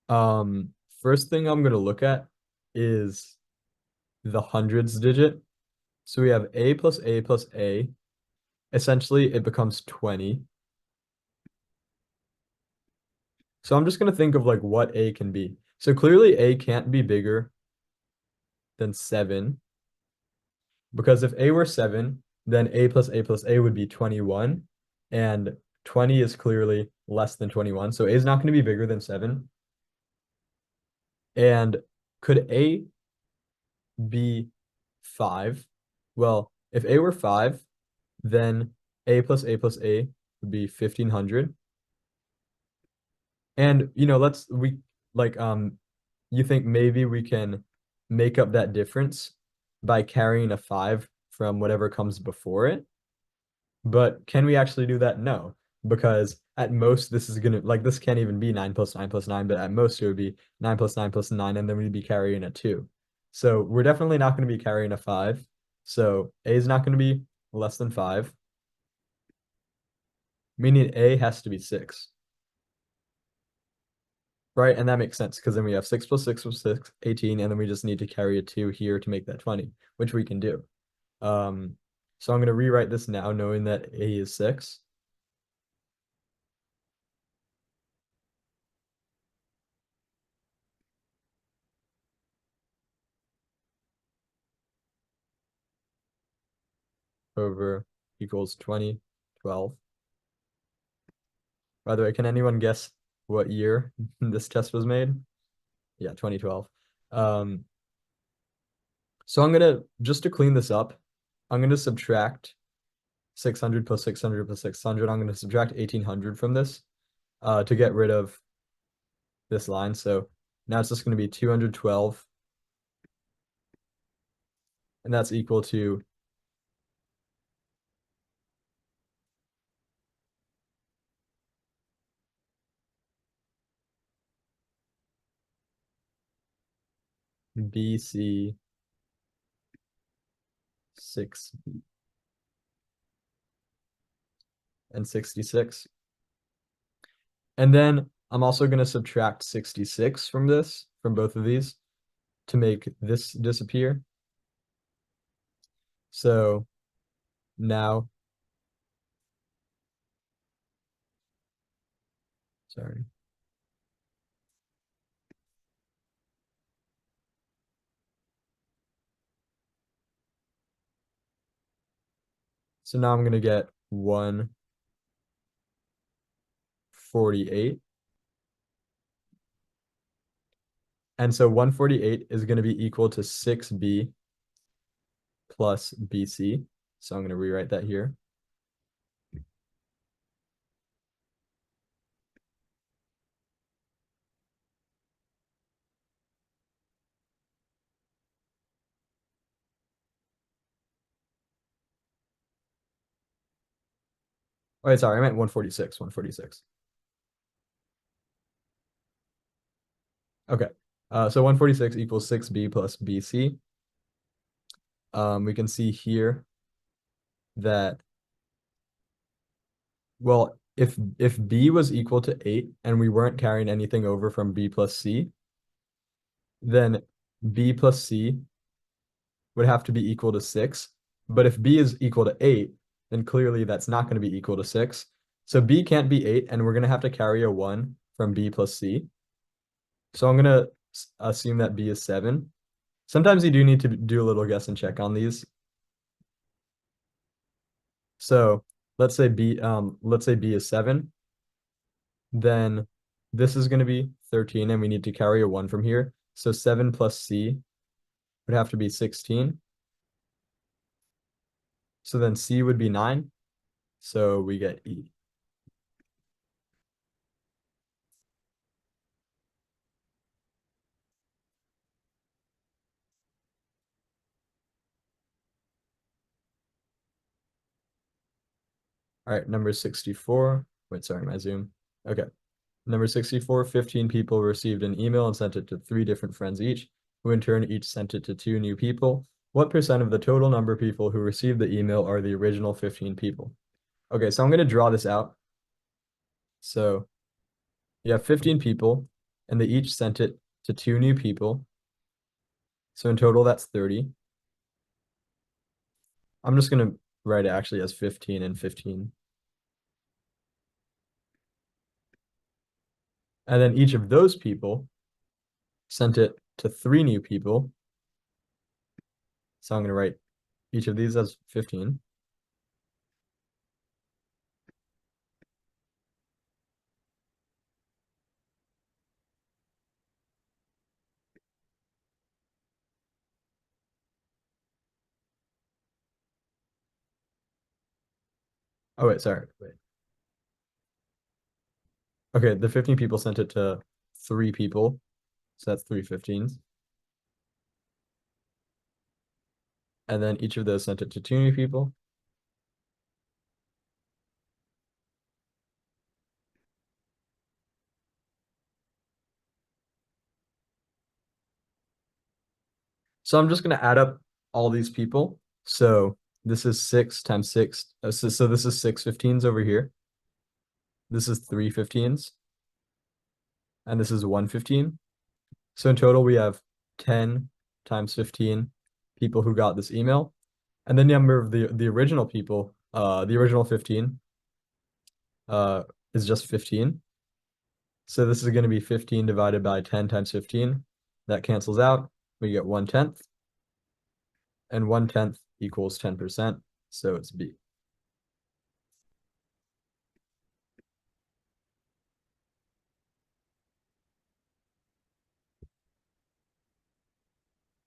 first thing I'm gonna look at is the hundreds digit. So we have a plus a plus a. Essentially, it becomes 20. So I'm just gonna think of like what a can be. So clearly a can't be bigger than 7, because if a were 7, then a plus a would be 21, and 20 is clearly less than 21. So a is not going to be bigger than 7. And could a be 5? Well, if a were 5, then a plus a would be 1500. And let's we like you think maybe we can make up that difference by carrying a 5 from whatever comes before it. But can we actually do that? No, because at most this is gonna like this can't even be 9 plus 9 plus 9, but at most it would be 9 plus 9 plus 9, and then we'd be carrying a 2. So we're definitely not going to be carrying a 5. So a is not going to be less than 5, meaning a has to be 6. Right, and that makes sense because then we have 6 plus 6 plus 6, 18, and then we just need to carry a 2 here to make that 20, which we can do. So I'm going to rewrite this now knowing that a is 6. Over equals 20, 12. By the way, can anyone guess what year this test was made? Yeah, 2012. Um, so I'm gonna, just to clean this up, I'm gonna subtract 600 plus 600 plus 600. I'm gonna subtract 1800 from this to get rid of this line. So now it's just gonna be 212, and that's equal to BC 6 and 66. And then I'm also going to subtract 66 from this, from both of these, to make this disappear. So now, sorry. So now I'm going to get 148. And so 148 is going to be equal to 6b plus bc. So I'm going to rewrite that here. Oh, wait, sorry, I meant 146, 146. Okay, so 146 equals 6b plus bc. We can see here that, well, if b was equal to 8 and we weren't carrying anything over from b plus c, then b plus c would have to be equal to 6. But if b is equal to 8, then clearly that's not going to be equal to 6. So b can't be 8, and we're going to have to carry a 1 from b plus c. So I'm going to assume that b is 7. Sometimes you do need to do a little guess and check on these. So let's say b is 7. Then this is going to be 13, and we need to carry a 1 from here. So 7 plus c would have to be 16. So then c would be 9. So we get E. All right, number 64. Wait, sorry, my Zoom. Okay. Number 64, 15 people received an email and sent it to 3 different friends each, who in turn each sent it to 2 new people. What percent of the total number of people who received the email are the original 15 people? Okay, so I'm going to draw this out. So You have 15 people, and they each sent it to 2 new people. So in total, that's 30. I'm just gonna write it actually as 15 and 15. And then each of those people sent it to 3 new people. So I'm gonna write each of these as 15. Oh wait, sorry. Wait. Okay, the 15 people sent it to 3 people. So that's 3 15s. And then each of those sent it to 2 new people. So I'm just going to add up all these people. So this is 6 times 6. So this is 6 15s over here. This is 3 15s. And this is 1 15. So in total, we have 10 times 15 people who got this email. And the number of the original people, the original 15 uh, is just 15. So this is going to be 15 divided by 10 times 15. That cancels out. We get 1/10. And 1/10 equals 10%. So it's B.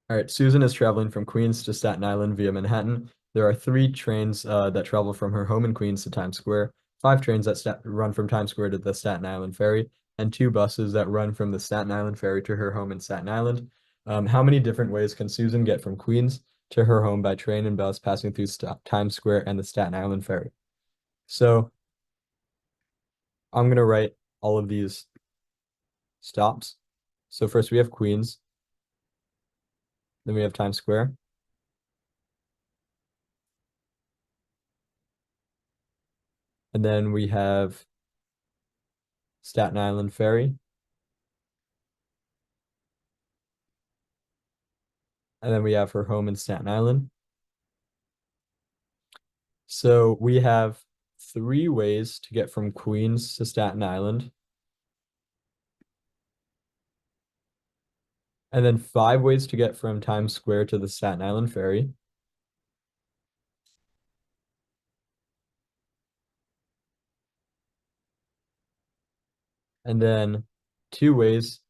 All right, Susan is traveling from Queens to Staten Island via Manhattan. There are 3 trains that travel from her home in Queens to Times Square, 5 trains that run from Times Square to the Staten Island Ferry, and 2 buses that run from the Staten Island Ferry to her home in Staten Island. How many different ways can Susan get from Queens to her home by train and bus passing through Times Square and the Staten Island Ferry? So I'm going to write all of these stops. So first we have Queens, then we have Times Square, and then we have Staten Island Ferry, and then we have her home in Staten Island. So we have 3 ways to get from Queens to Staten Island, and then 5 ways to get from Times Square to the Staten Island Ferry. And then 2 ways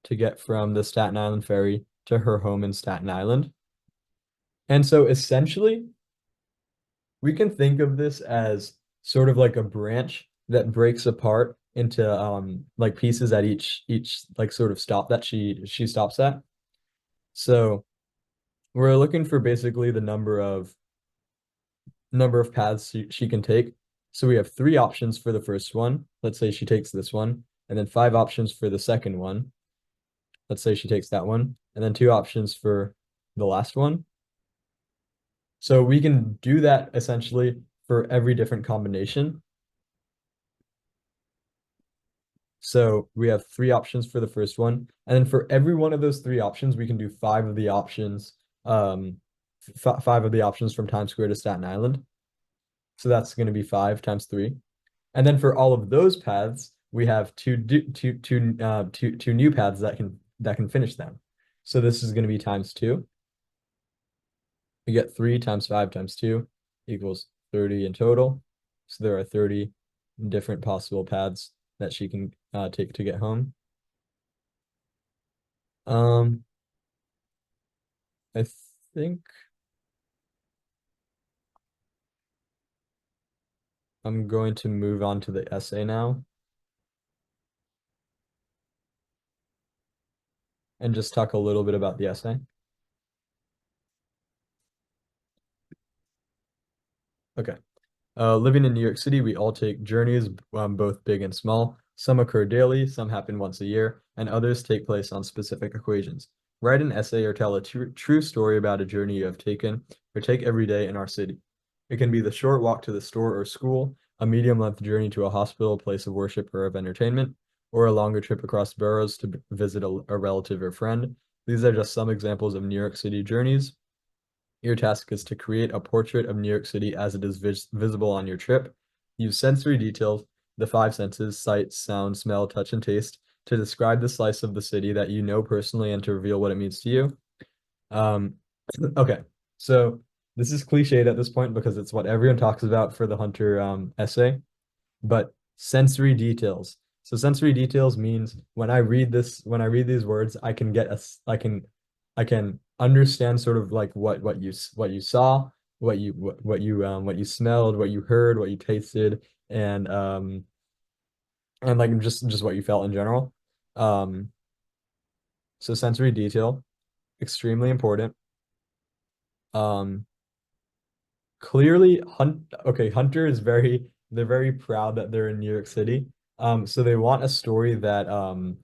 to get from the Staten Island Ferry to her home in Staten Island. And so essentially, we can think of this as sort of like a branch that breaks apart into like pieces at each like sort of stop that she stops at. So we're looking for basically the number of paths she can take. So we have 3 options for the first one. Let's say she takes this one, and then 5 options for the second one. Let's say she takes that one, and then 2 options for the last one. So we can do that essentially for every different combination. So we have 3 options for the first one, and then for every one of those 3 options, we can do 5 of the options, 5 of the options from Times Square to Staten Island. So that's going to be 5 times 3. And then for all of those paths, we have two new paths that can finish them. So this is going to be times 2. We get 3 times 5 times 2 equals 30 in total. So there are 30 different possible paths that she can take to get home. I think I'm going to move on to the essay now and just talk a little bit about the essay. Okay. Living in New York City, we all take journeys, both big and small. Some occur daily, some happen once a year, and others take place on specific occasions. Write an essay or tell a true story about a journey you have taken or take every day in our city. It can be the short walk to the store or school, a medium-length journey to a hospital, place of worship, or of entertainment, or a longer trip across boroughs to visit a relative or friend. These are just some examples of New York City journeys. Your task is to create a portrait of New York City as it is visible on your trip. Use sensory details, the five senses, sight, sound, smell, touch, and taste, to describe the slice of the city that you know personally and to reveal what it means to you. Um, okay, so this is cliched at this point because it's what everyone talks about for the Hunter essay, but sensory details. So sensory details means when I read this, when I read these words, I can get a, I can understand sort of like what you saw, what you smelled, what you heard, what you tasted, and like just what you felt in general. Um, so sensory detail, extremely important. Um, Clearly Hunter is they're very proud that they're in New York City. So they want a story that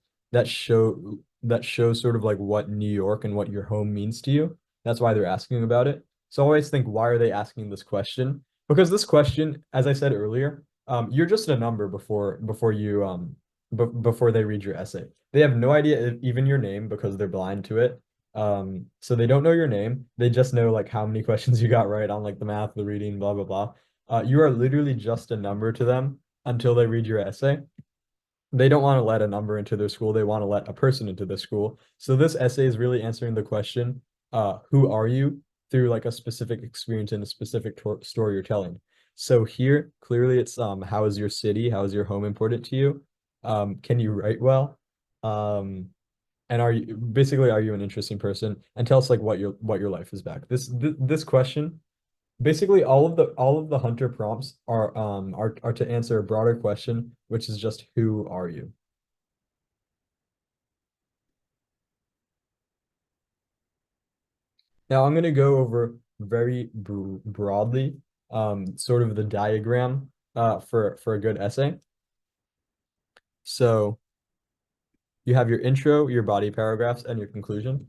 shows sort of like what New York and what your home means to you. That's why they're asking about it. So I always think, why are they asking this question? Because this question, as I said earlier, you're just a number before they read your essay. They have no idea even your name because they're blind to it. So they don't know your name. They just know like how many questions you got right on like the math, the reading, blah, blah, blah. You are literally just a number to them until they read your essay. They don't want to let a number into their school. They want to let a person into their school. So this essay is really answering the question, who are you, through like a specific experience and a specific story you're telling. So here, clearly it's how is your city, how is your home important to you? Can you write well? Um, and are you an interesting person? And tell us like what your life is back. This question, basically all of the Hunter prompts are to answer a broader question, which is just who are you? Now I'm going to go over very broadly sort of the diagram for a good essay. So you have your intro, your body paragraphs, and your conclusion.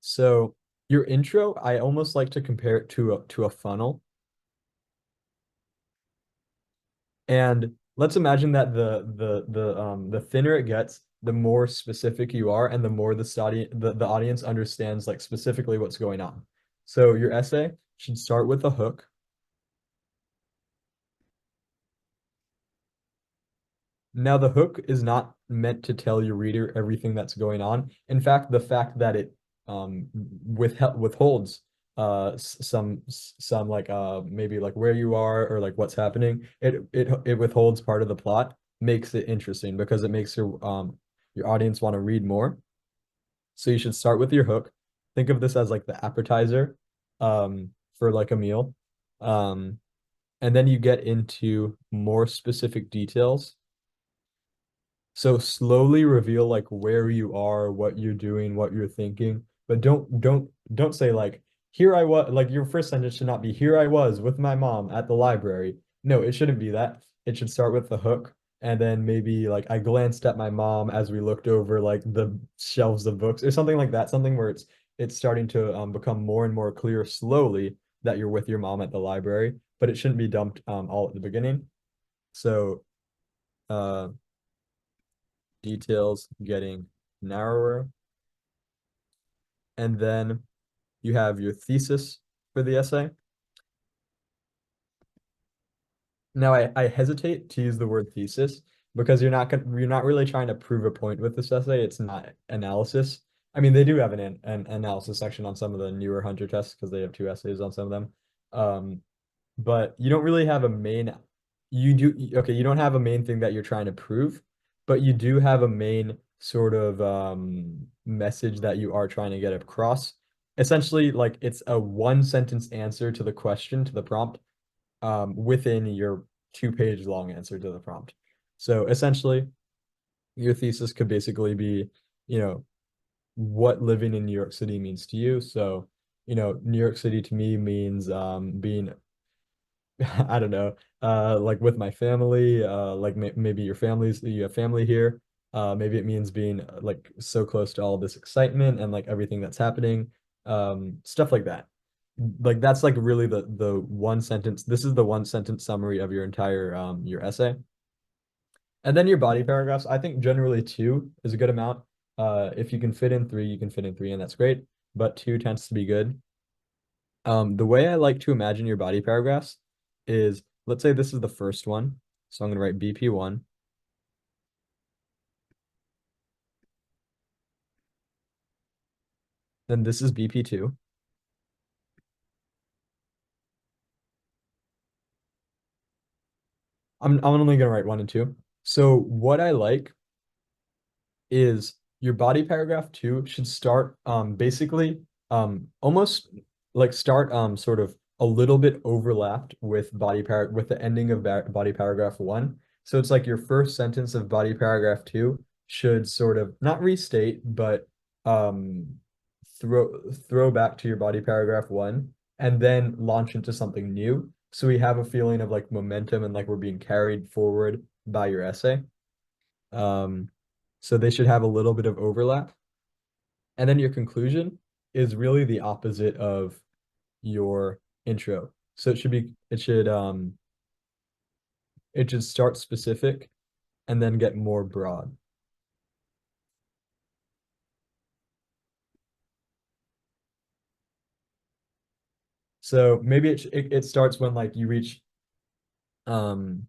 So your intro, I almost like to compare it to a funnel. And let's imagine that the thinner it gets, the more specific you are, and the more the audience understands like specifically what's going on. So your essay should start with a hook. Now, the hook is not meant to tell your reader everything that's going on. In fact, the fact that it withholds some like maybe like where you are or like what's happening, it withholds part of the plot, makes it interesting because it makes your audience want to read more. So you should start with your hook. Think of this as like the appetizer for like a meal. Um, and then you get into more specific details, so slowly reveal like where you are, what you're doing, what you're thinking, but don't say like here I was, like your first sentence should not be here I was with my mom at the library. No, it shouldn't be that. It should start with the hook and then maybe like I glanced at my mom as we looked over like the shelves of books or something like that, something where it's starting to become more and more clear slowly that you're with your mom at the library, but it shouldn't be dumped all at the beginning. So uh details getting narrower. And then you have your thesis for the essay. Now I hesitate to use the word thesis because you're not really trying to prove a point with this essay. It's not analysis. I mean, they do have an analysis section on some of the newer Hunter tests because they have two essays on some of them. But you don't really have a main you don't have a main thing that you're trying to prove, but you do have a main sort of message that you are trying to get across. Essentially, like it's a one sentence answer to the question, to the prompt, within your 2 page long answer to the prompt. So essentially, your thesis could basically be, you know, what living in New York City means to you. So, New York City to me means being I don't know, like with my family, like maybe you have family here. Maybe it means being like so close to all this excitement and like everything that's happening, stuff like that. like that's like really the one sentence. This is the one sentence summary of your entire your essay. And then your body paragraphs, I think generally two is a good amount. If you can fit in three, you can fit in three, and that's great. But two tends to be good. The way I like to imagine your body paragraphs is, let's say this is the first one. So I'm going to write BP1. Then this is BP2. I'm only going to write one and two. So what I like is your body paragraph two should start basically almost like start sort of a little bit overlapped with with the ending of body paragraph one. So it's like your first sentence of body paragraph two should sort of not restate, but um throw back to your body paragraph one and then launch into something new. So we have a feeling of like momentum and like we're being carried forward by your essay. Um, so they should have a little bit of overlap. And then your conclusion is really the opposite of your intro. So it should start specific and then get more broad. So maybe it starts when like you reach um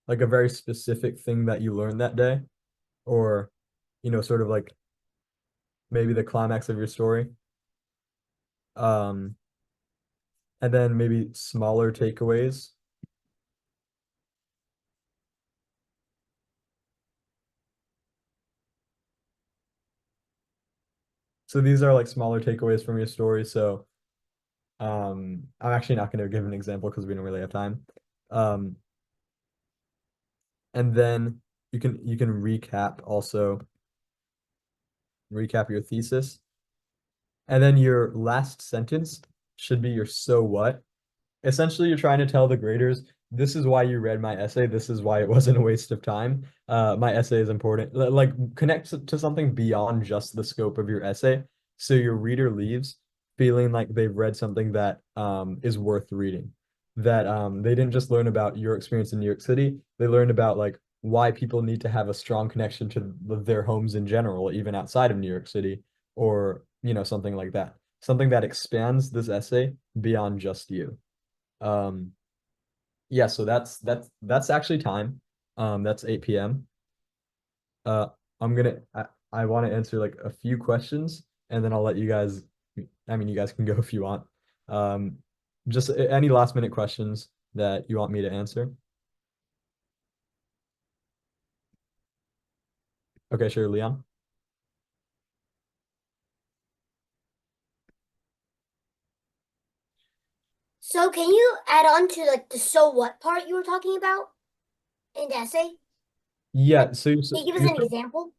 like a very specific thing that you learned that day, or sort of like maybe the climax of your story. Um and then maybe smaller takeaways. So these are like smaller takeaways from your story. So I'm actually not going to give an example because we don't really have time. Um, and then you can recap your thesis. And then your last sentence should be your so what. Essentially, you're trying to tell the graders, this is why you read my essay. This is why it wasn't a waste of time. My essay is important. Like connect to something beyond just the scope of your essay. So your reader leaves feeling like they've read something that is worth reading. That they didn't just learn about your experience in New York City. They learned about like why people need to have a strong connection to their homes in general, even outside of New York City, or something like that. Something that expands this essay beyond just you. Um, yeah, so that's actually time. That's 8 p.m. Uh, I want to answer like a few questions and then I'll let you guys, I mean, you guys can go if you want. Um, just any last minute questions that you want me to answer. Okay, sure, Leon. So can you add on to like the so what part you were talking about in the essay? Like, Yeah, so you're can you give us an example?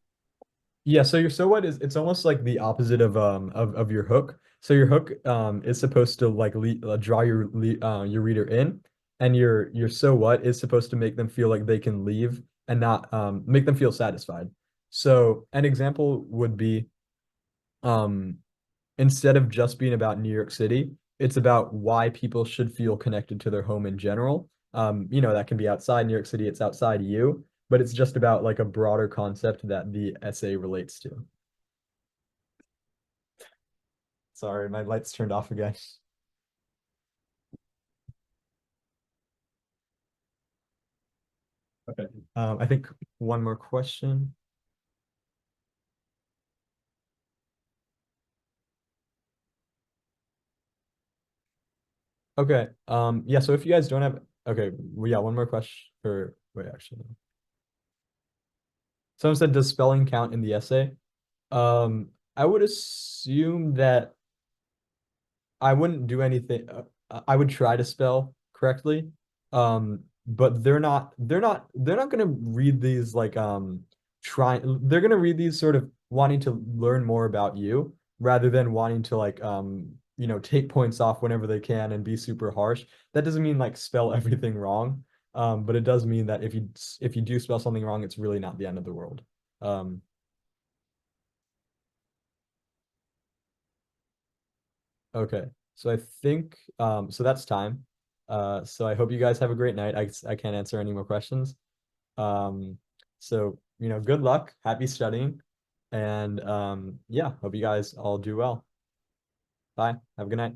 yeah, so your so what is it's almost like the opposite of your hook. So your hook is supposed to like draw your reader in, and your so what is supposed to make them feel like they can leave and not make them feel satisfied. So an example would be um instead of just being about New York City, it's about why people should feel connected to their home in general. That can be outside New York City, it's outside you, but it's just about like a broader concept that the essay relates to. Sorry, my lights turned off again. Okay. I think one more question. Okay. Yeah, so if you guys don't have okay, well, yeah, one more question for wait, actually. Someone said, does spelling count in the essay? I would assume that I wouldn't do anything. I would try to spell correctly. But they're not gonna read these like they're gonna read these sort of wanting to learn more about you rather than wanting to like take points off whenever they can and be super harsh. That doesn't mean like spell everything wrong. But it does mean that if you do spell something wrong, it's really not the end of the world. Um, okay. So I think so that's time. So I hope you guys have a great night. I can't answer any more questions. So good luck, happy studying, and yeah, hope you guys all do well. Bye. Have a good night.